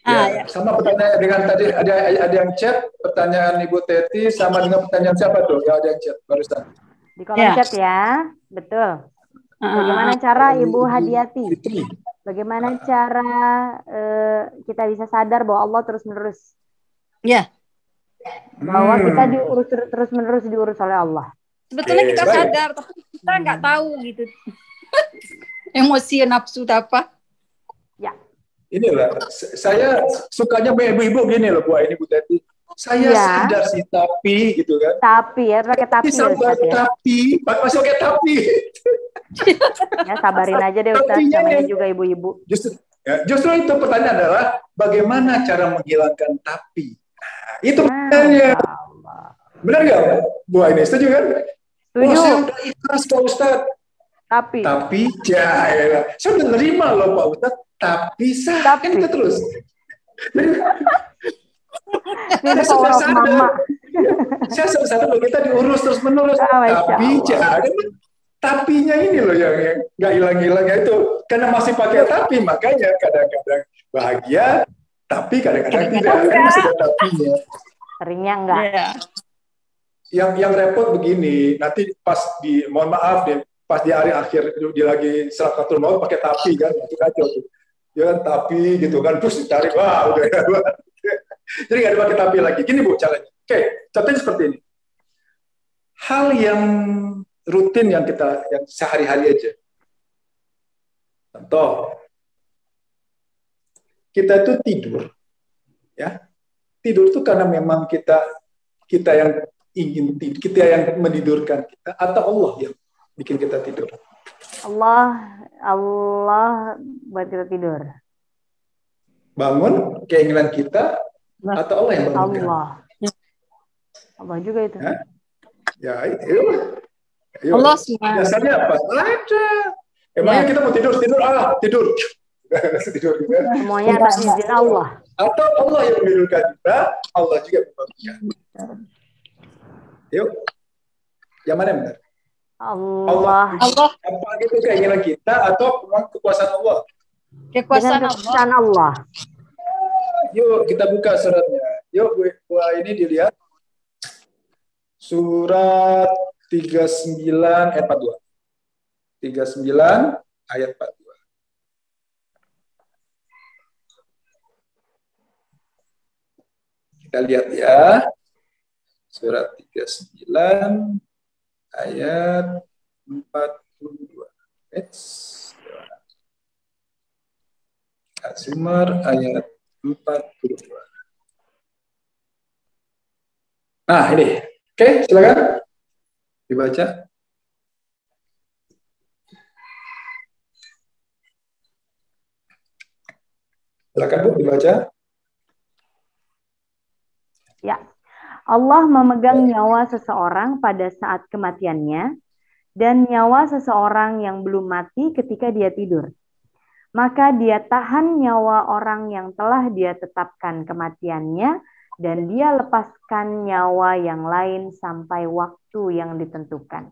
Ya.
Sama pertanyaan dengan tadi ada yang chat pertanyaan Ibu Teti sama dengan pertanyaan siapa tuh? Ya ada yang chat barusan.
Di kolom chat ya, betul. Bagaimana cara Ibu Hadiati?
Fitri.
Bagaimana cara kita bisa sadar bahwa Allah terus-menerus?
Ya.
Bahwa kita terus-menerus diurus oleh Allah.
Sebetulnya kita sadar, tapi kita nggak tahu gitu. Emosi, nafsu, apa?
Ya.
Inilah, saya sukanya ibu-ibu gini loh, Bu, ini Bu Teti. Saya sadar sih, tapi gitu kan.
Tapi ya, pakai tapi ya, Ustaz, ya.
Tapi, masih pakai tapi.
Ya, sabarin aja deh Ustaz, namanya juga ibu-ibu.
Justru itu pertanyaan adalah, bagaimana cara menghilangkan tapi? Nah, itu pertanyaannya. Benar nggak, Bu ini? Setuju kan?
Setuju.
Oh, saya udah ikhlas Pak Ustadz. Tapi saya udah nerima loh Pak Ustadz. Tapi kan kita terus. Saya sudah sadar. Saya sudah sadar bahwa kita diurus terus menerus. Tapi jangan. Tapinya ini loh yang nggak hilang-hilang itu. Karena masih pakai tapi, makanya kadang-kadang bahagia, tapi kadang-kadang tidak. Karena masih ada tapinya.
Seringnya enggak.
Yang repot begini, nanti pas mohon maaf deh, pas di hari akhir di lagi Sakratul Maut pakai tapi kan, itu kacau tuh. Ya kan tapi gitu kan, terus ditarik, wah udah. Jadi nggak ada pakai tapi lagi. Gini Bu caranya. Oke, contohnya seperti ini. Hal yang rutin yang sehari-hari aja. Contoh, kita itu tidur, ya. Tidur itu karena memang kita yang ingin tidur, kita yang menidurkan kita, atau Allah yang bikin kita tidur?
Allah buat kita tidur.
Bangun keinginan kita atau Allah yang bangunkan?
Allah juga itu.
Ya, itu.
Allah semua.
Biasanya apa? Ada. Emangnya kita mau tidur, tidur. Tidur juga.
Semuanya atas izin Allah.
Atau Allah yang menidurkan kita, Allah juga membangunkan. Yuk. Yang mana yang benar?
Allah.
Apa itu keinginan kita atau kekuasaan Allah?
Kekuasaan
Allah.
Yuk kita buka suratnya. Yuk Bu ini dilihat. Surat 39 ayat 42. 39 ayat 42. Kita lihat ya. Surat 39 ayat 42. Az-Zumar ayat 42. Nah, ini. Oke, silakan dibaca. Silakan Bu dibaca.
Ya. Allah memegang nyawa seseorang pada saat kematiannya dan nyawa seseorang yang belum mati ketika dia tidur. Maka dia tahan nyawa orang yang telah dia tetapkan kematiannya dan dia lepaskan nyawa yang lain sampai waktu yang ditentukan.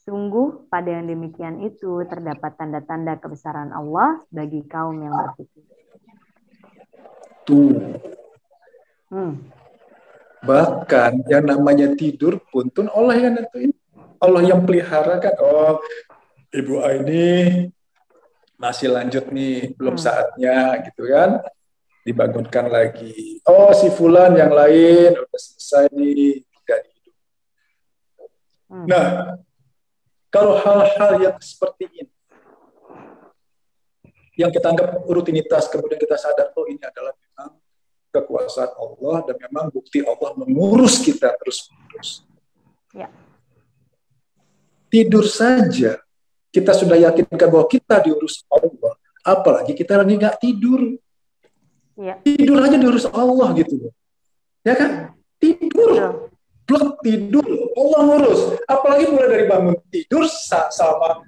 Sungguh pada yang demikian itu terdapat tanda-tanda kebesaran Allah bagi kaum yang berpikir.
Tuh. Bahkan yang namanya tidur pun Allah yang nentuin. Allah yang pelihara kan. Oh, Ibu ini masih lanjut nih, belum saatnya gitu kan. Dibangunkan lagi. Oh, si fulan yang lain udah selesai nih, tidak hidup. Nah, kalau hal-hal yang seperti ini yang kita anggap rutinitas, kemudian kita sadar oh ini adalah memang kekuasaan Allah dan memang bukti Allah mengurus kita terus-menerus.
Ya.
Tidur saja kita sudah yakinkan bahwa kita diurus Allah, apalagi kita lagi nggak tidur.
Ya.
Tidur aja diurus Allah gitu. Ya kan? Tidur. Blok tidur. Allah ngurus. Apalagi mulai dari bangun tidur sama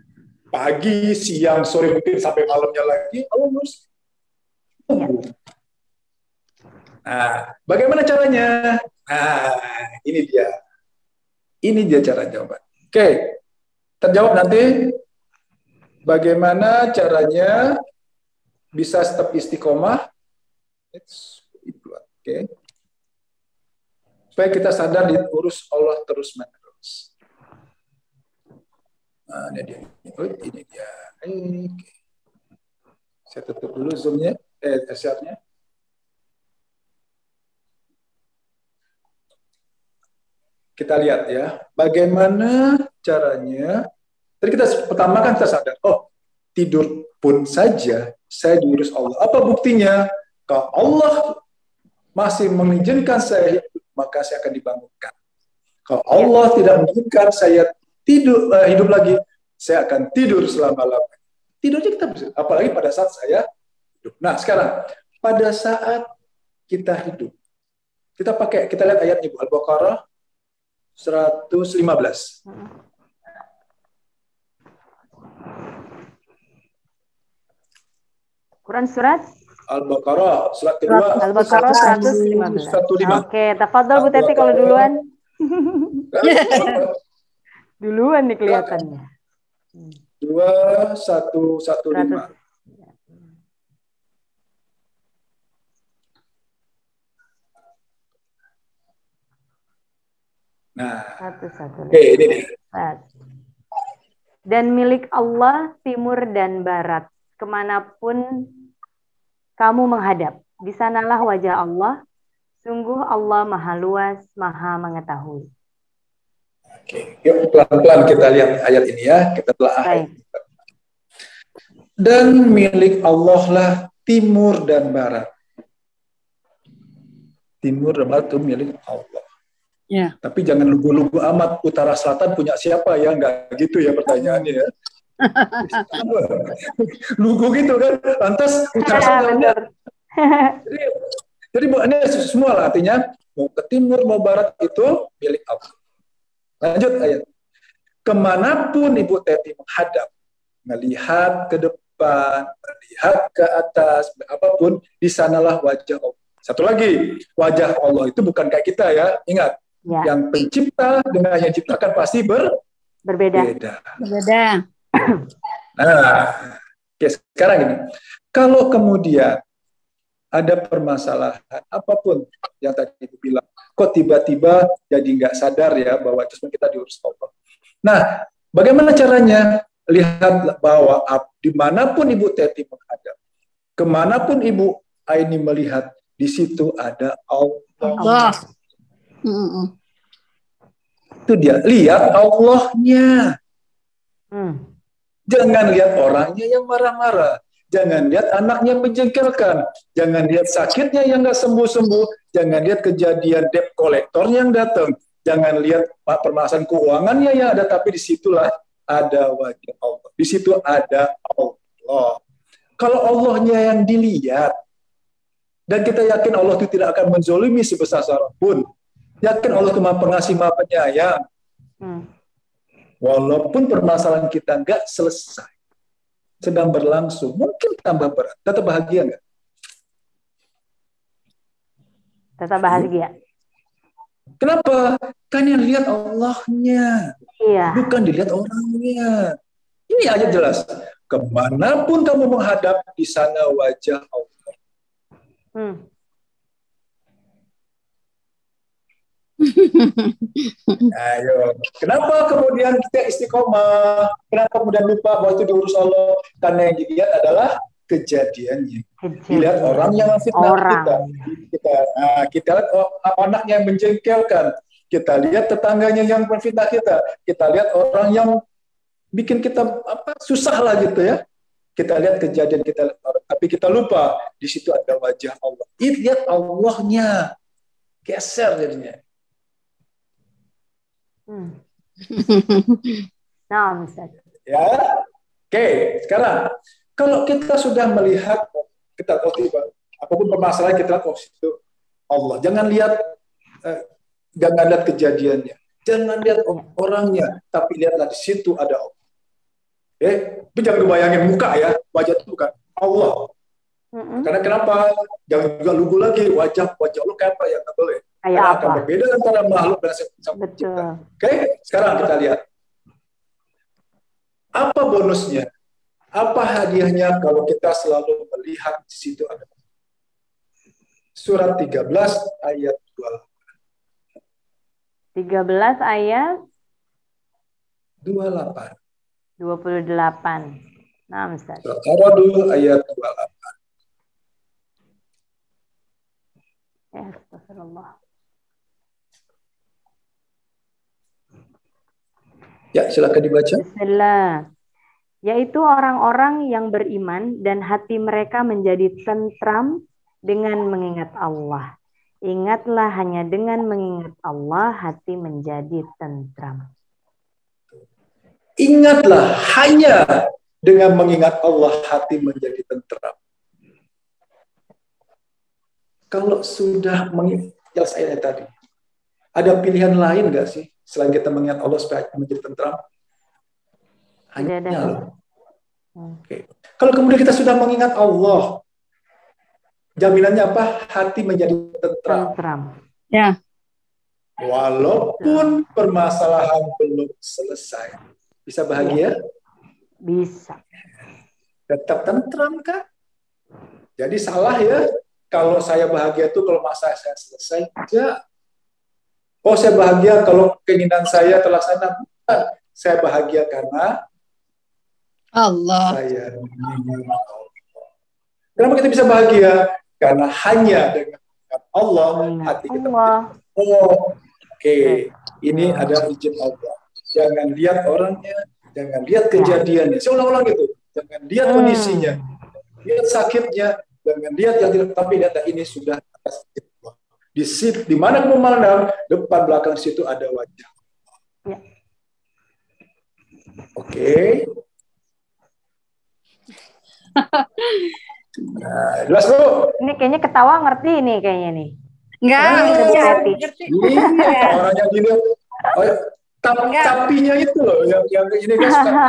pagi, siang, sore, mungkin sampai malamnya lagi, Allah ngurus.
Ya.
Nah, bagaimana caranya? Nah, ini dia. Ini dia cara jawaban. Oke. Terjawab nanti. Bagaimana caranya bisa tetap istiqomah? Oke. Supaya kita sadar diurus Allah terus-menerus. Nah, ini dia. Ini dia. Oke. Saya tutup dulu zoom-nya, share-nya. Kita lihat ya, bagaimana caranya. Tadi pertama kan kita sadar, oh tidur pun saja saya diurus Allah. Apa buktinya? Kalau Allah masih mengizinkan saya hidup, maka saya akan dibangunkan. Kalau Allah tidak mengizinkan saya hidup lagi, saya akan tidur selama-lamanya. Tidurnya kita bisa, apalagi pada saat saya hidup. Nah sekarang, pada saat kita hidup, kita lihat ayatnya Bu, Al-Baqarah 115.
Quran surat
Al-Baqarah surat kedua.
Al-Baqarah 115. Oke, tafadhol Bu Teti kalau duluan. Duluan nih kelihatannya.
2115. Nah, oke, ini dia.
Dan milik Allah timur dan barat, kemanapun kamu menghadap, di sanalah wajah Allah. Sungguh Allah maha luas, maha mengetahui.
Oke, yuk pelan-pelan kita lihat ayat ini ya. Kita telah ayat. Dan milik Allah lah timur dan barat. Timur dan barat itu milik Allah.
Ya.
Tapi jangan lugu-lugu amat, utara selatan punya siapa ya, nggak gitu ya pertanyaannya ya. Lugu gitu kan, lantas utara selatan. Jadi ini semua lah, artinya mau ke timur mau barat itu milik Allah. Lanjut ayat. Kemanapun Ibu Teti menghadap, melihat ke depan, melihat ke atas, apapun, di sanalah wajah Allah. Satu lagi, wajah Allah itu bukan kayak kita ya, ingat. Ya. Yang pencipta dengan yang ciptakan pasti berbeda. Nah, oke, sekarang ini, kalau kemudian ada permasalahan apapun yang tadi Ibu bilang, kok tiba-tiba jadi nggak sadar ya bahwa itu kita diurus Allah. Nah, bagaimana caranya? Lihat bahwa dimanapun Ibu Teti menghadap, kemanapun Ibu Aini melihat, di situ ada Allah. Itu dia, lihat Allahnya. Jangan lihat orangnya yang marah-marah. Jangan lihat anaknya menjengkelkan. Jangan lihat sakitnya yang nggak sembuh-sembuh. Jangan lihat kejadian debt kolektornya yang datang. Jangan lihat permasalahan keuangannya yang ada. Tapi disitulah ada wajah Allah. Di situ ada Allah. Kalau Allahnya yang dilihat, dan kita yakin Allah itu tidak akan menzolimi sebesar pun. Yakin Allah itu maha pengasih, maha penyayang. Walaupun permasalahan kita nggak selesai, sedang berlangsung, mungkin tambah berat. Tetap bahagia nggak?
Tetap bahagia.
Kenapa? Kan yang lihat Allahnya, bukan dilihat orangnya. Ini aja jelas. Kemanapun kamu menghadap, di sana wajah Allah. Ayo, kenapa kemudian kita istiqomah? Kenapa kemudian lupa bahwa itu diurus Allah? Karena yang dilihat adalah kejadiannya. Dilihat orang yang fitnah kita lihat anaknya yang menjengkelkan. Kita lihat tetangganya yang menfitnah kita. Kita lihat orang yang bikin kita susah lah gitu ya. Kita lihat kejadian, kita lihat orang, tapi kita lupa di situ ada wajah Allah. Lihat Allahnya, geser jadinya.
Nah, Ustaz.
Ya, oke. Sekarang kalau kita sudah melihat, kita apapun permasalahan kita lihat itu Allah. Jangan lihat kejadiannya, jangan lihat orangnya, tapi lihatlah di situ ada Allah. Tapi jangan bayangin muka ya, wajah itu bukan Allah. Karena kenapa? Jangan juga lugu lagi wajah Allah kayak apa ya, nggak boleh. Karena akan berbeda antara makhluk dan sang pencipta. Oke, sekarang kita lihat. Apa bonusnya? Apa hadiahnya kalau kita selalu melihat di situ ada? Surat 13 ayat
13 ayat
28.
28. Nah, Ustaz.
Surat Ar-Ra'd ayat 28.
Ya, astagfirullah.
Ya, silakan dibaca.
Bismillah. Yaitu orang-orang yang beriman dan hati mereka menjadi tentram dengan mengingat Allah. Ingatlah, hanya dengan mengingat Allah hati menjadi tentram.
Ingatlah, hanya dengan mengingat Allah hati menjadi tentram. Kalau sudah mengingat saya tadi, ada pilihan lain nggak sih selain kita mengingat Allah supaya hati menjadi tentram? Hanya
Tidak ada.
Oke. Kalau kemudian kita sudah mengingat Allah, jaminannya apa? Hati menjadi tentram.
Ya.
Walaupun permasalahan belum selesai, bisa bahagia?
Bisa.
Tetap tentram kan? Jadi salah ya kalau saya bahagia itu kalau masalah saya selesai. Enggak. Oh, saya bahagia kalau keinginan saya terlaksana. Bukan. Saya bahagia karena
Allah.
Saya mengingat Allah. Kenapa kita bisa bahagia? Karena hanya dengan Allah hati kita. Oh, oke. Ini ada izin Allah. Jangan lihat orangnya, jangan lihat kejadiannya. Saya ulang-ulang gitu. Jangan lihat kondisinya, lihat sakitnya, jangan lihat yang tidak. Tapi data ini sudah atas Allah. Di mana kamu memandang, depan belakang situ ada wajah.
Ya.
Oke. Nah, jelas Bu.
Ini kayaknya ketawa ngerti nih kayaknya nih.
Enggak,
ngerti.
Iya, orangnya gini. Oh, tapinya itu loh yang ini kan suka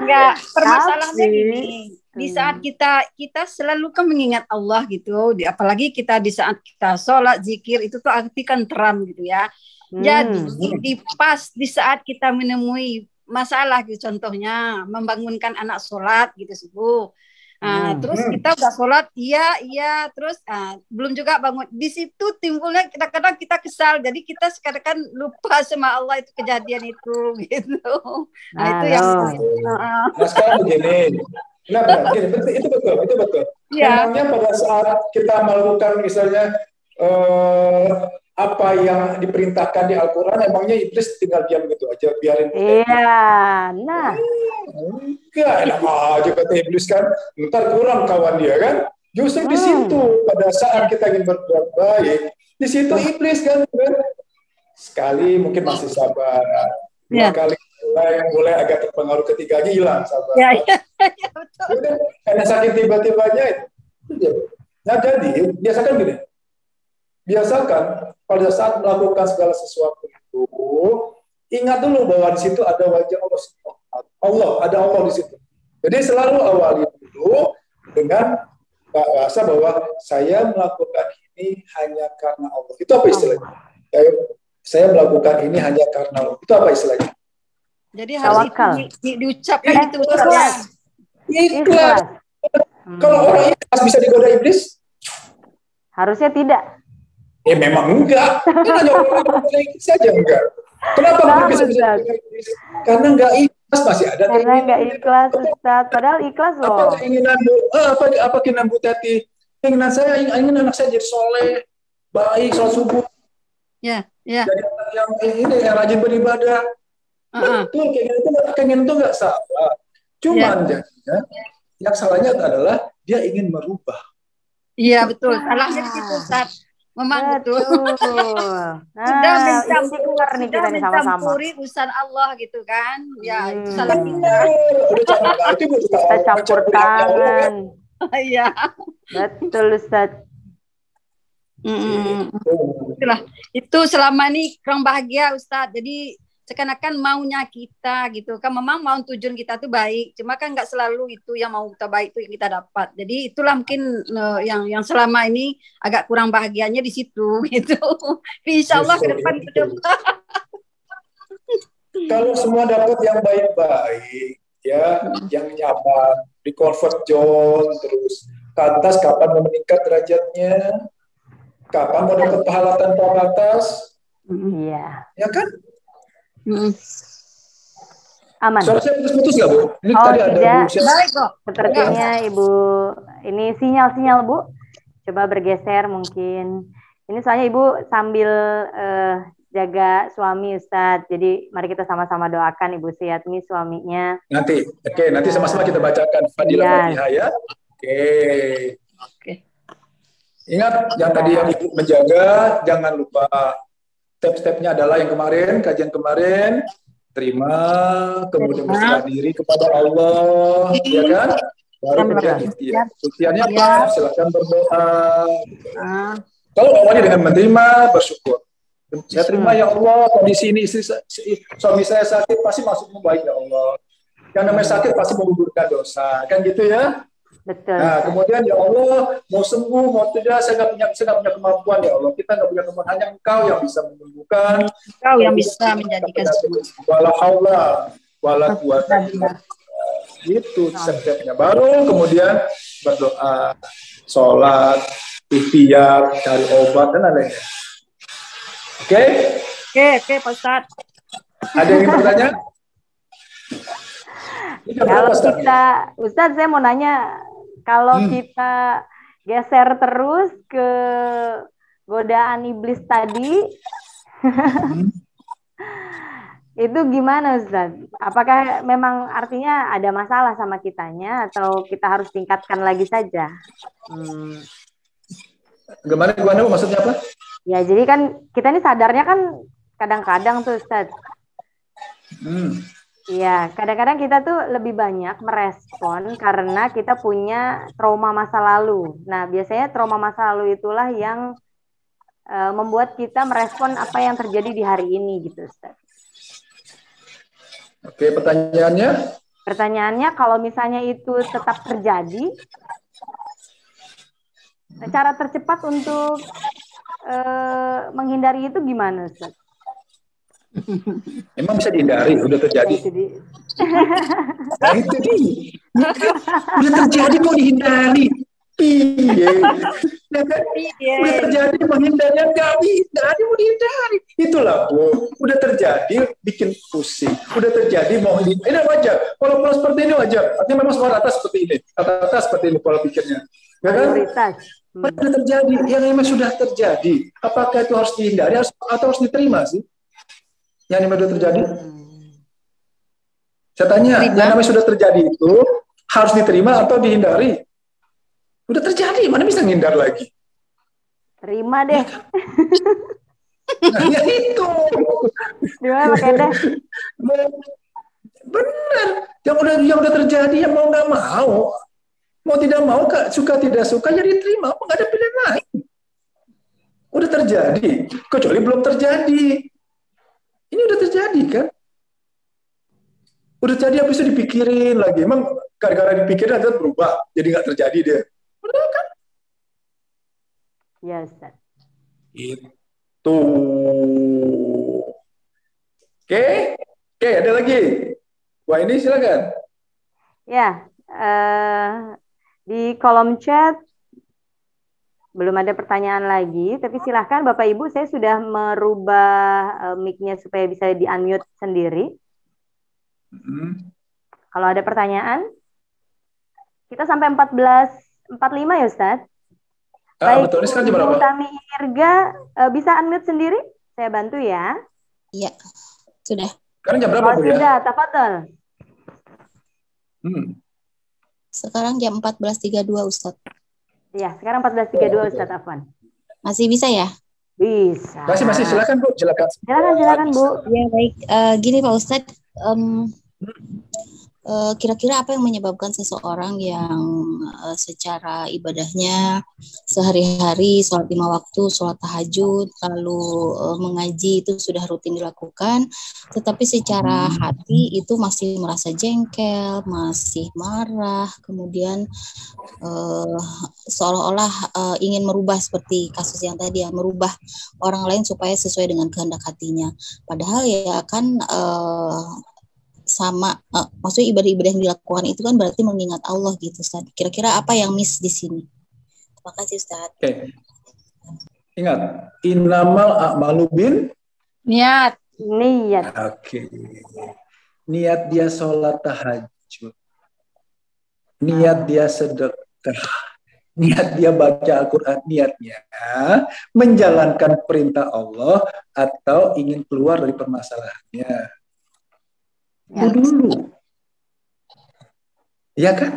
enggak, permasalahannya gini. Di saat kita selalu kan mengingat Allah gitu, apalagi kita di saat kita sholat, zikir itu tuh arti kan terang gitu ya. Jadi di saat kita menemui masalah gitu, contohnya membangunkan anak sholat gitu subuh. Terus kita udah sholat, iya, terus belum juga bangun. Di situ timbulnya kadang-kadang kita kesal, jadi kita sekarang lupa sama Allah itu kejadian itu gitu. Nah itu yang.
Nah sekarang begini, itu betul.
Ya.
Memangnya pada saat kita melakukan misalnya apa yang diperintahkan di Al-Quran, emangnya iblis tinggal diam gitu aja, biarin.
Iya, nah.
Enggak, enak aja kata iblis kan, ntar kurang kawan dia kan. Justru di situ pada saat kita ingin berbuat baik, di situ iblis kan. Sekali mungkin masih sabar, dua kali mulai agak terpengaruh, ketiganya hilang sabar.
Ya, betul.
Karena sakit tiba-tibanya itu. Nah jadi biasakan gini. Biasakan pada saat melakukan segala sesuatu itu, ingat dulu bahwa di situ ada wajah Allah, ada Allah di situ. Jadi selalu awali dulu dengan bahasa bahwa saya melakukan ini hanya karena Allah. Itu apa istilahnya? Saya melakukan ini hanya karena Allah. Itu apa istilahnya?
Jadi harus diucapkan itu
ikhlas. Kalau orang ikhlas bisa digoda iblis?
Harusnya tidak.
Memang enggak. Kan hanya orang ikhlas saja enggak. Kenapa bisa iblis? Karena enggak ikhlas, masih ada.
Karena enggak ikhlas, Ustaz. Padahal ikhlas loh.
Apa keinginan Bu? Apa keinginan Bu Teti? Keinginan saya ingin anak saya jadi soleh, baik, sholat subuh.
Ya.
Jadi yang ini yang rajin beribadah. Betul, keinginan itu enggak salah. Cuman jadinya yang salahnya adalah dia ingin merubah.
Iya betul. Salahnya di situ, Ustaz. Memang betul. Sudah mencampuri urusan Allah gitu kan. Ya, itu salah kita.
Kita campur tangan.
Iya.
Betul, Ustaz.
Itulah. Itu selama ini kurang bahagia, Ustaz. Jadi seakan-akan maunya kita gitu kan, memang mau tujuan kita tuh baik, cuma kan nggak selalu itu yang mau kita baik itu yang kita dapat. Jadi itulah mungkin yang selama ini agak kurang bahagianya di situ gitu. Insya Allah ke depan.
Kalau semua dapat yang baik-baik ya, yang nyaman, di comfort zone terus ke atas, kapan meningkat derajatnya? Kapan mau dapat pahala tanpa batas?
Iya.
Ya kan?
Aman.
Suara saya putus-putus nggak, Bu? Ini
Oh,
tadi ada
tidak.
Bu siapa?
Baik kok.
Sepertinya Ibu, ini sinyal-sinyal, Bu. Coba bergeser mungkin. Ini soalnya Ibu sambil jaga suami, Ustadz. Jadi mari kita sama-sama doakan Ibu Suyatmi suaminya.
Nanti, oke, nanti sama-sama kita bacakan Fadilah Fatihah ya. Oke. Ingat, yang tadi yang Ibu menjaga, jangan lupa step-stepnya adalah yang kemarin, kajian kemarin, terima, kemudian berserah diri kepada Allah, ya kan? Baru kemudian ikhtiar. Ikhtiarnya apa? Silakan berdoa. Kalau awalnya dengan menerima, bersyukur. Saya terima ya Allah, kondisi ini suami saya sakit, pasti maksudmu baik ya Allah. Yang namanya sakit pasti menggugurkan dosa, kan gitu ya?
Betul.
Nah, kemudian ya Allah, mau sembuh, mau tidak, saya nggak punya kemampuan ya Allah. Kita nggak punya kemampuan, hanya Engkau yang bisa menyembuhkan.
Engkau yang bisa menjadikan sembuh.
Wala haula wala quwata illa billah. Itu step-stepnya. Baru kemudian berdoa, sholat, ikhtiar, cari obat dan lain-lain. Oke?
Oke, Pak Ustadz.
Ada yang ingin bertanya?
Kalau kita, Ustadz, saya mau nanya, kalau kita geser terus ke godaan iblis tadi, itu gimana, Ustadz? Apakah memang artinya ada masalah sama kitanya, atau kita harus tingkatkan lagi saja?
Gimana maksudnya apa?
Ya, jadi kan kita ini sadarnya kan kadang-kadang tuh, Ustadz. Iya, kadang-kadang kita tuh lebih banyak merespon karena kita punya trauma masa lalu. Nah, biasanya trauma masa lalu itulah yang membuat kita merespon apa yang terjadi di hari ini gitu, Ustaz.
Oke, pertanyaannya?
Pertanyaannya, kalau misalnya itu tetap terjadi, cara tercepat untuk menghindari itu gimana, Ustaz?
Emang bisa dihindari, udah terjadi. Nah, itu dia. Udah terjadi mau dihindari. Iya. Udah terjadi menghindarnya nggak bisa, mau dihindari. Itulah, Bu. Udah terjadi bikin pusing. Udah terjadi mau dihindari. Ini wajar. Pola-pola seperti ini wajar. Artinya memang semua rata seperti ini. Rata-rata seperti ini pola pikirnya. Ya kan? Sudah terjadi. Yang memang sudah terjadi. Apakah itu harus dihindari atau harus diterima sih? Yang namanya sudah terjadi? Saya tanya, yang namanya sudah terjadi itu harus diterima atau dihindari? Udah terjadi, mana bisa ngindar lagi?
Terima deh.
Nah, ya itu.
Gimana Pak Kede?
Benar. Yang udah terjadi, yang mau nggak mau tidak mau, suka tidak suka, ya diterima. Nggak ada pilihan lain. Udah terjadi, kecuali belum terjadi. Ini udah terjadi kan? Udah terjadi, habis itu dipikirin lagi. Emang gara-gara dipikirin aja berubah, jadi nggak terjadi dia. Udah kan?
Ya, Ustaz.
Itu. Oke, ada lagi. Wah, ini silakan.
Ya, di kolom chat belum ada pertanyaan lagi, tapi silahkan Bapak Ibu, saya sudah merubah mic-nya supaya bisa di-unmute sendiri. Kalau ada pertanyaan, kita sampai 14.45 ya Ustaz? Baik,
betul. Ini sekarang jam berapa?
Tami Irga, bisa unmute sendiri? Saya bantu ya.
Iya, sudah.
Sekarang jam berapa, Bu ya?
Sudah, tafadhol.
Sekarang jam 14.32 Ustaz.
Iya, sekarang 14.32 Ustaz Afwan.
Masih bisa ya?
Bisa.
Masih, silakan Bu, silakan.
Silakan Bu.
Ya baik, gini Pak Ustadz, kira-kira apa yang menyebabkan seseorang yang secara ibadahnya sehari-hari sholat 5 waktu, sholat tahajud, lalu mengaji itu sudah rutin dilakukan, tetapi secara hati itu masih merasa jengkel, masih marah, kemudian seolah-olah ingin merubah seperti kasus yang tadi ya, merubah orang lain supaya sesuai dengan kehendak hatinya. Padahal ya kan sama maksudnya ibadah-ibadah yang dilakukan itu kan berarti mengingat Allah gitu Ustaz. Kira-kira apa yang miss di sini? Terima kasih Ustaz.
Ingat, innamal a'malu bin
Niat.
Niat.
Oke. Niat dia sholat tahajud. Niat dia sedekah. Niat dia baca Al-Quran. Niatnya menjalankan perintah Allah atau ingin keluar dari permasalahannya. Itu dulu. Iya kan?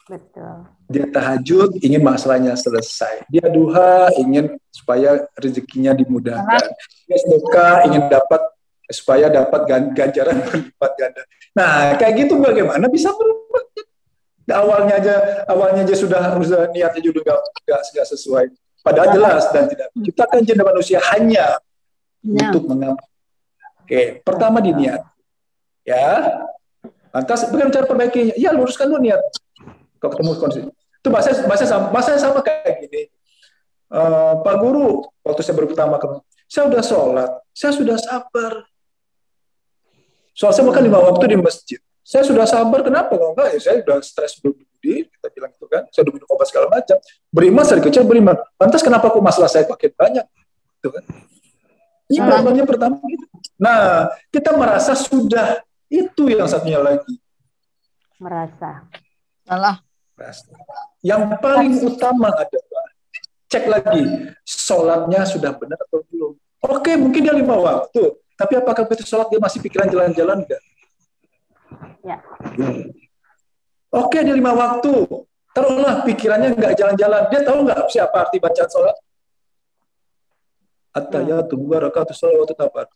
Betul.
Dia tahajud ingin masalahnya selesai. Dia duha ingin supaya rezekinya dimudahkan. Dia sedekah ingin dapat supaya dapat ganjaran berlipat ganda. Nah, kayak gitu bagaimana bisa berubah? Awalnya aja sudah niatnya juga nggak sesuai. Padahal jelas dan tidak menciptakan jin dan manusia hanya untuk mengamalkan. Oke, pertama di niat. Ya. Lantas bagaimana cara perbaikinya? Ya, luruskan dulu niat. Kalau ketemu kondisi. Itu bahasa sama kayak gini. Pak Guru, waktu saya baru pertama kali, saya sudah sholat, saya sudah sabar. Soal saya makan 5 waktu di masjid. Saya sudah sabar, kenapa? Kalau enggak, ya saya sudah stres budi, kita bilang itu kan. Saya sudah minum obat segala macam. Beriman, dari kecil beriman. Lantas kenapa kok masalah saya makin banyak? Itu kan. Ini problemnya pertama gitu. Nah, kita merasa sudah, itu yang satunya lagi.
Merasa.
Salah.
Yang paling utama adalah cek lagi, sholatnya sudah benar atau belum. Oke, mungkin dia 5 waktu. Tapi apakah begitu sholat dia masih pikiran jalan-jalan enggak?
Ya.
Oke, dia 5 waktu. Taruhlah pikirannya enggak jalan-jalan. Dia tahu enggak siapa arti bacaan sholat? At-tahiyyatu barakatuh sholawatu tabar.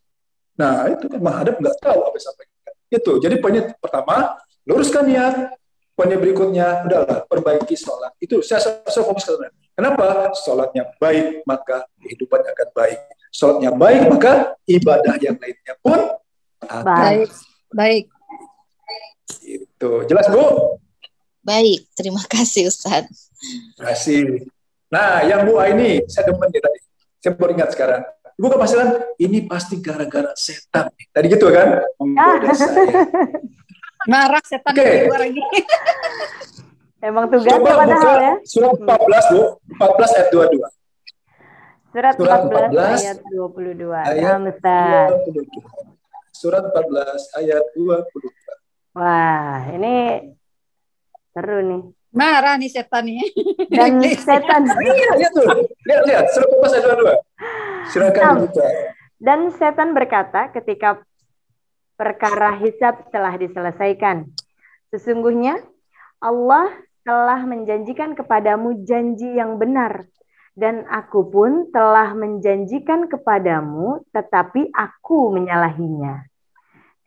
Nah, itu kan menghadap enggak tahu apa yang disampaikan. Itu. Jadi poinnya pertama, luruskan niat. Poinnya berikutnya, udahlah, perbaiki sholat. Itu saya fokus ke sana. Kenapa? Sholatnya baik, maka kehidupannya akan baik. Sholatnya baik, maka ibadah yang lainnya pun
baik. Baik.
Itu. Jelas, Bu?
Baik, terima kasih Ustadz.
Terima kasih. Nah, yang Bu ini, saya demen dia tadi. Saya baru ingat sekarang. Ibu kepastian, ini pasti gara-gara setan. Tadi gitu kan? Menggoda saya.
Marah setan di luar lagi.
Emang tugasnya
Coba
padahal
buka
ya.
surat 14, Bu. 14 ayat 22.
Surat 14
14
ayat 22.
Ayat
Ustaz.
22. Surat 14 ayat 22.
Wah, ini seru nih.
Marah nih setan nih.
Dan setan.
Iya, lihat tuh. Lihat. Surat 14 ayat 22. Silakan dibuka.
Dan setan berkata ketika perkara hisab telah diselesaikan, sesungguhnya Allah telah menjanjikan kepadamu janji yang benar, dan aku pun telah menjanjikan kepadamu, tetapi aku menyalahinya.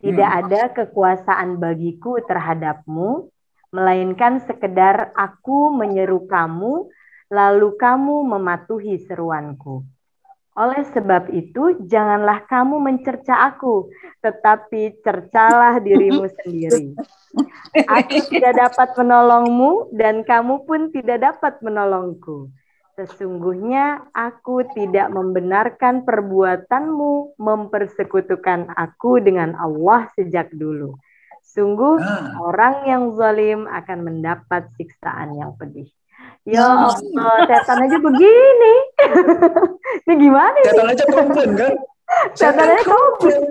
Tidak ada kekuasaan bagiku terhadapmu, melainkan sekedar aku menyeru kamu, lalu kamu mematuhi seruanku. Oleh sebab itu, janganlah kamu mencerca aku, tetapi cercalah dirimu sendiri. Aku tidak dapat menolongmu, dan kamu pun tidak dapat menolongku. Sesungguhnya aku tidak membenarkan perbuatanmu mempersekutukan aku dengan Allah sejak dulu. Sungguh, orang yang zalim akan mendapat siksaan yang pedih. Ya Allah, setan aja begini. Ini gimana nih?
Setan aja komplain kan?
Setan aja komplain.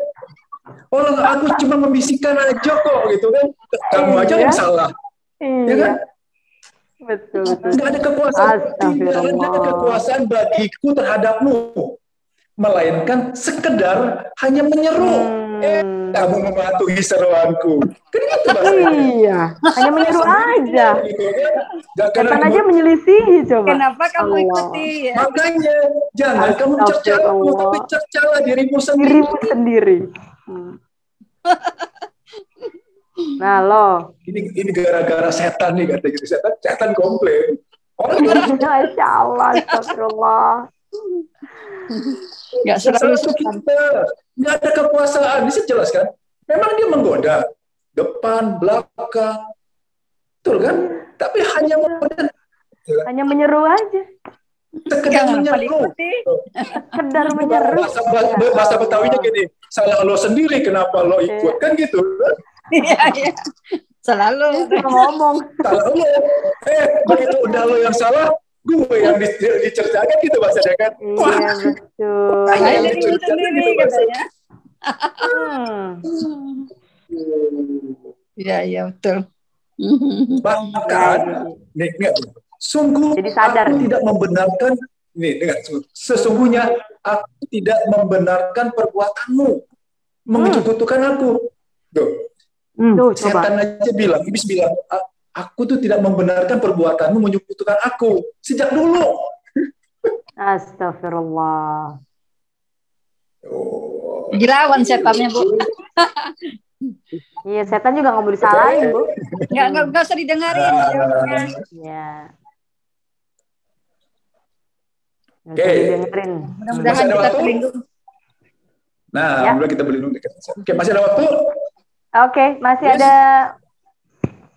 Oh, aku cuma membisikkan aja kok gitu kan. Kamu aja yang salah. Ya kan?
Betul.
Tidak ada kekuasaan. Tidak ada kekuasaan bagiku terhadapmu. Melainkan sekedar hanya menyeru. Kamu mematuhi seruanku. Kan gitu bahasanya.
Iya, hanya menyeru aja. Setan aja menyelisihi coba.
Kenapa kamu ikuti? Ya?
Makanya jangan kamu cerca aku, tapi cercalah dirimu
sendiri. Nah lo.
Ini gara-gara setan nih kata gitu. Setan komplain.
Masya Allah, astagfirullah.
Nggak selalu
kita. Nggak ada kekuasaan. Bisa jelaskan. Memang dia menggoda. Depan, belakang. Betul kan? Tapi
hanya menyeru aja.
Sekedar menyeru.
Sekedar menyeru.
Bahasa Betawinya gini. Salah lo sendiri, kenapa lo ikut? Kan gitu.
Iya. Selalu
ngomong.
Salah lo. Begitu udah lo yang salah, gue yang dicercakan gitu bahasanya kan.
Iya, betul.
Saya yang
Jadi
dicercakan
sendiri
gitu bahasanya.
katanya.
Hmm.
Iya, iya betul.
Bahkan, sungguh
Jadi sadar.
aku tidak membenarkan, sesungguhnya aku tidak membenarkan perbuatanmu menyekutukan aku. Tuh.
Tuh,
Setan aja bilang, iblis bilang, aku tuh tidak membenarkan perbuatanmu menyekutukan aku sejak dulu.
Astagfirullah.
Dilawan setannya, Bu.
Iya, setan juga nggak mau disalahin, Bu.
Nggak usah didengarin.
Iya. Nggak
Oke.
usah didengerin.
Mudah-mudahan
Masih ada
kita
waktu?
terlindung.
Nah,
Ya.
alhamdulillah kita berlindung. Oke, masih ada waktu?
Oke, masih
Yes.
ada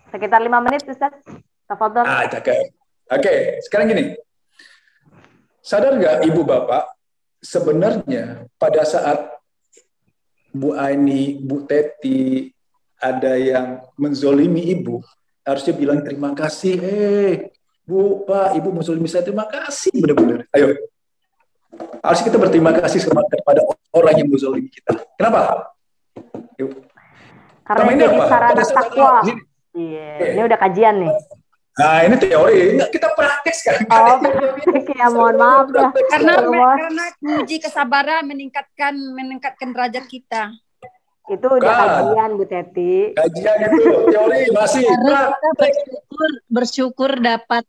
sekitar 5 menit, Ustaz. Tafadhol.
Cakep. Oke, sekarang gini. Sadar nggak Ibu Bapak, sebenarnya pada saat Bu Aini, Bu Teti, ada yang menzolimi Ibu, harusnya bilang terima kasih. Bu, Pak, Ibu menzolimi saya, terima kasih benar-benar. Ayo. Harusnya kita berterima kasih kepada orang yang menzolimi kita. Kenapa? Yuk.
Karena
Ini
jadi
apa?
sarana
Pada saat
takwa.
ini-
Iya, ini udah kajian nih.
Nah, ini teori. Enggak, kita praktek sekarang.
Oh, praktek ya, mohon maaf ya.
Karena
Kalau
uji kesabaran meningkatkan derajat kita.
itu udah
Bukan.
kajian, Bu Teti.
Kajian itu, teori masih
Karena kita
praktek.
bersyukur dapat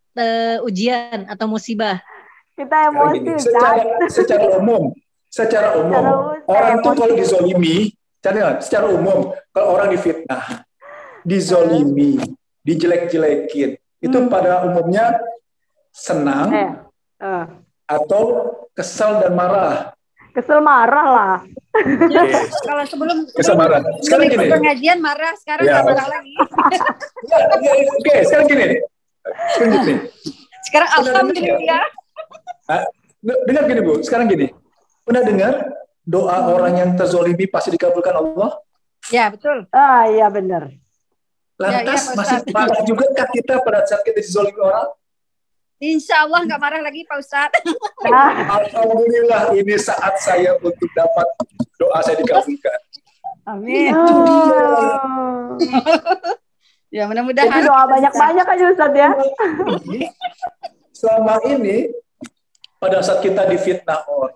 ujian atau musibah.
Kita emosi,
Gini,
Ustaz.
secara umum, orang tuh kalau dizolimi, secara umum, kalau orang difitnah, dizolimi, dijelek-jelekin, itu pada umumnya senang atau kesal dan marah.
Kesel marah lah.
Kalau sebelum
Kesal marah. Sekarang gini.
pengajian marah, sekarang
Ya.
nggak marah lagi.
Oke, sekarang gini.
Sekarang alhamdulillah.
Dengar gini Bu, sekarang gini. Pernah dengar doa orang yang terzolimi pasti dikabulkan Allah?
Ya betul.
Ah, iya benar.
Lantas
Ya, Pak
masih
Ustadz.
marah juga kah kita pada saat kita dizolimi orang?
Insya Allah nggak marah lagi Pak Ustadz.
Alhamdulillah, ini saat saya untuk dapat doa saya dikabulkan.
Amin.
Oh.
Ya
Jadi
mudah-mudahan.
doa banyak-banyak aja, Ustaz ya.
Selama ini, pada saat kita difitnah orang,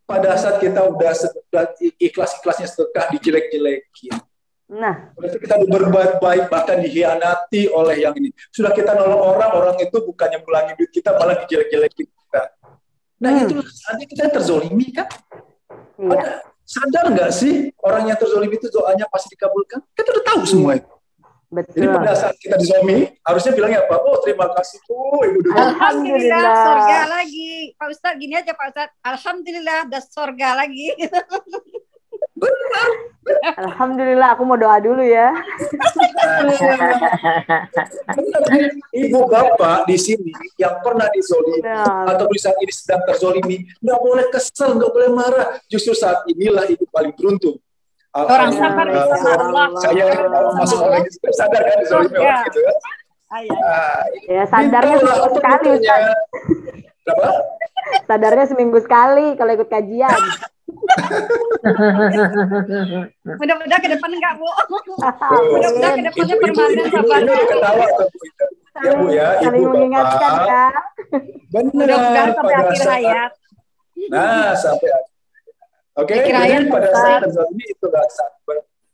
pada saat kita udah ikhlas-ikhlasnya sedekah dijelek-jelekin,
Nah,
pada saat kita berbuat baik bahkan dihianati oleh yang ini, sudah kita nolong orang itu bukannya ngulangi duit kita malah dijelek-jelekin kita. Nah itu saatnya kita terzolimi kan?
iya.
Sadar nggak sih orang yang terzolimi itu doanya pasti dikabulkan? Kita udah tahu semua itu. Jadi
Betul.
pada saat kita dizolimi, harusnya bilangnya apa? Oh terima kasih Bu Ibu Duduk.
Alhamdulillah
Alhamdulillah.
surga lagi. Pak Ustadz gini aja Pak Ustadz. Alhamdulillah ada surga lagi.
Alhamdulillah, aku mau doa dulu ya.
Ibu bapak di sini yang pernah dizolimi
Ya.
atau di saat ini sedang terzolimi, nggak boleh kesel, nggak boleh marah. Justru saat inilah ibu paling beruntung.
Orang sabar
Alhamdulillah.
sama Allah.
Saya masuk orang yang sadar kan dizolimi orang gitu kan.
Ya, sadarnya
Itulah
seminggu
apa
sekali,
gunanya.
Ustaz.
Kenapa?
Sadarnya seminggu sekali kalau ikut kajian.
Mudah-mudahan ke depan enggak Bu. Mudah-mudahan ke depannya permanen
Ibu
sabarnya.
udah ketawa tuh, Bu. Ya Bu ya,
Saling
Ibu
mengingatkan
Bapak.
ya.
Mudah-mudahan
Benar
sampai
pada
akhir
saat
hayat.
Nah, sampai oke,
Akhir
jadi
hayat,
pada
Ustaz.
saat terzalimi itu saat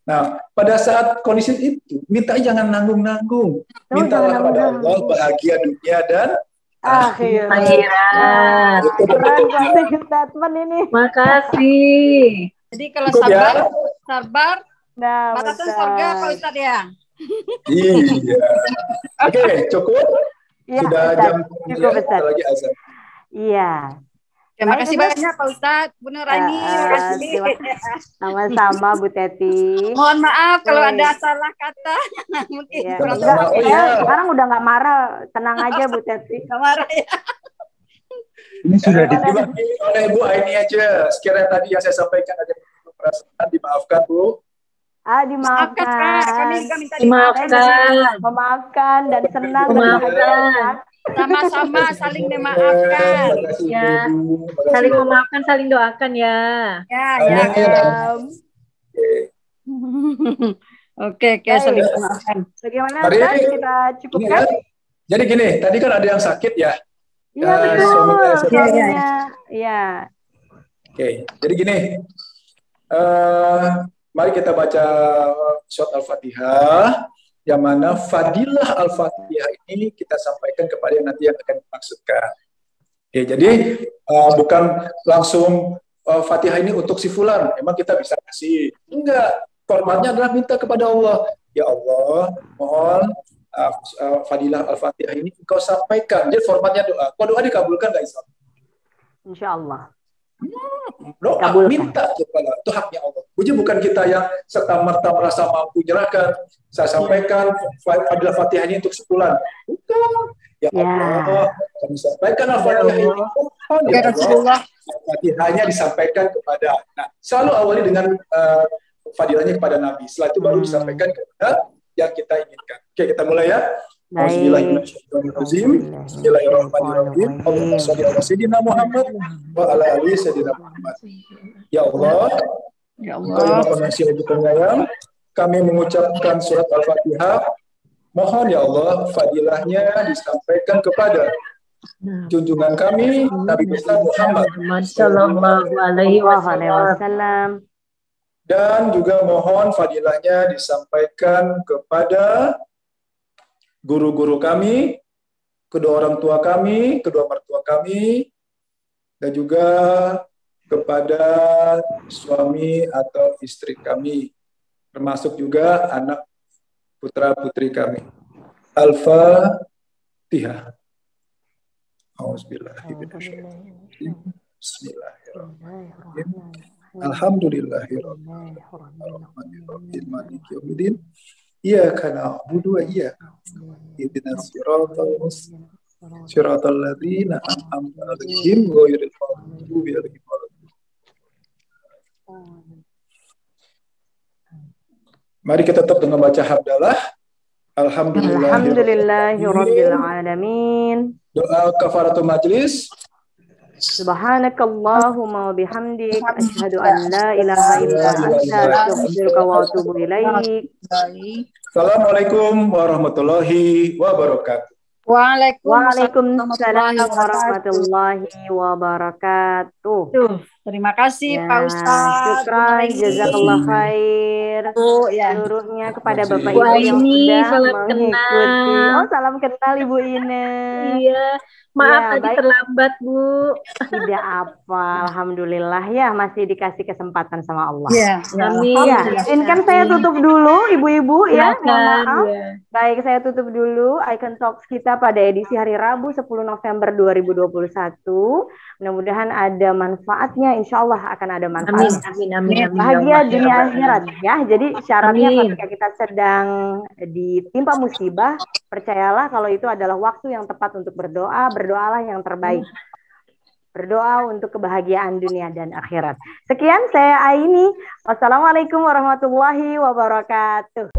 nah, pada saat kondisi itu, minta jangan nanggung-nanggung. Mintalah
jangan
pada
nanggung-nanggung.
Allah bahagia dunia dan
Akhir.
Akhirat.
Keren closing statement ini.
Makasih.
Jadi kalau
Cukup ya?
sabar,
Nah,
batasan
Ustaz.
surga Pak Ustadz ya.
Iya. Oke, cukup.
Iya,
Sudah
Ustaz.
jam
Cukup,
9,
Ustaz.
lagi azan.
Iya.
Terima
Baik,
kasih
Ustaz.
banyak Pak Ustadz, Bu Nurani. Terima kasih.
terima- Sama-sama Bu Teti.
Mohon maaf kalau
Baik.
ada salah kata. Mungkin
Iya.
kurang
Sama-sama.
Enggak,
Oh,
saya
iya.
sekarang udah nggak marah. Tenang aja Bu Teti.
Nggak marah ya.
Ini sudah diwakili oleh Bu Aini aja. Sekiranya tadi yang saya sampaikan ada perasaan, dimaafkan Bu.
Dimaafkan.
Maafkan Kak, kami juga minta
Dimaafkan.
Memaafkan dan senang dan
Memaafkan.
bahagia.
Sama-sama saling
Terima
memaafkan.
kasih
Ya.
Ibu. Terima kasih.
Saling memaafkan, saling doakan ya.
Ya,
Amin.
ya.
Oke.
Oke, saling memaafkan.
Bagaimana
Mari,
Ustaz? Kita
Ini
cukupkan?
ya. Jadi gini, tadi kan ada yang sakit ya.
Iya betul,
Suaminya yang sakit.
suaminya. Iya.
Oke, jadi gini. Mari kita baca surat Al-Fatihah, yang mana fadilah Al-Fatihah ini kita sampaikan kepada yang nanti yang akan dimaksudkan. Oke, jadi bukan langsung Fatihah ini untuk si fulan, emang kita bisa kasih. Enggak, formatnya adalah minta kepada Allah. Ya Allah, mohon fadilah Al-Fatihah ini engkau sampaikan. Jadi formatnya doa. Kalau doa dikabulkan nggak Islam?
Insya Allah.
Doa,
Kabulkan.
minta kepada itu haknya Allah. Bukan kita yang serta-merta merasa mampu nyerahkan. Saya sampaikan fadilah Fatihah ini untuk sebulan. Bukan. Ya Allah, kami sampaikan Al-Fatihah ini.
Ya Rasulullah.
Fatihahnya disampaikan kepada. Nah, selalu awali dengan fadilahnya kepada Nabi. Setelah itu baru disampaikan kepada yang kita inginkan. Oke, kita mulai ya. Bismillahirrahmanirrahim. Allahumma shalli ala sayyidina Muhammad wa ala ali sayyidina Muhammad. Ya Allah,
Ya
Engkau yang
Allah.
Maha Pengasih lagi Penyayang, kami mengucapkan surat Al-Fatihah. Mohon ya Allah, fadilahnya disampaikan kepada junjungan kami Nabi besar Muhammad
Sallallahu alaihi wasallam.
Wasallam.
dan juga mohon fadilahnya disampaikan kepada guru-guru kami, kedua orang tua kami, kedua mertua kami, dan juga kepada suami atau istri kami, termasuk juga anak putra-putri kami. Al-Fatihah. Auzubillahiminasyaitonirrajim. Bismillahirrahmanirrahim. Alhamdulillahirrahmanirrahim. Maliki yaumiddin. Iyyaka na'budu wa iyyaka nasta'in. Ihdinas siratal mustaqim. Siratal ladzina an'amta 'alaihim ghairil maghdubi 'alaihim waladdallin. Mari kita tetap dengan baca hamdalah.
Alhamdulillahirabbil alamin.
Doa kafaratul majlis.
Subhanakallahumma wa bihamdik asyhadu an la ilaha illa anta astaghfiruka wa atubu ilaik.
Assalamualaikum warahmatullahi wabarakatuh.
Waalaikumsalam warahmatullahi wabarakatuh.
Terima kasih
Ya,
Pak Ustadz.
syukran, jazakallah khair.
Ya.
Seluruhnya kepada Bapak
Bu
Ibu yang
Aini,
sudah
salam
mengikuti.
kenal.
Oh, salam kenal Ibu Ine.
Iya, maaf
Ya,
tadi
baik.
terlambat, Bu.
Tidak apa, alhamdulillah ya masih dikasih kesempatan sama Allah.
Ya.
Amin.
Ya, izinkan saya tutup dulu Ibu-ibu ya, mohon
Silakan,
maaf.
ya.
Baik, saya tutup dulu Icon Talks kita pada edisi hari Rabu 10 November 2021. Mudah-mudahan ada manfaatnya, insya Allah akan ada
Amin,
manfaatnya.
amin, amin, amin.
Bahagia
Ya Allah,
dunia
ya Rabbal
akhirat
alamin.
ya. Jadi syaratnya
Amin.
ketika kita sedang ditimpa musibah, percayalah kalau itu adalah waktu yang tepat untuk berdoa, berdoalah yang terbaik. Berdoa untuk kebahagiaan dunia dan akhirat. Sekian saya Aini. Wassalamualaikum warahmatullahi wabarakatuh.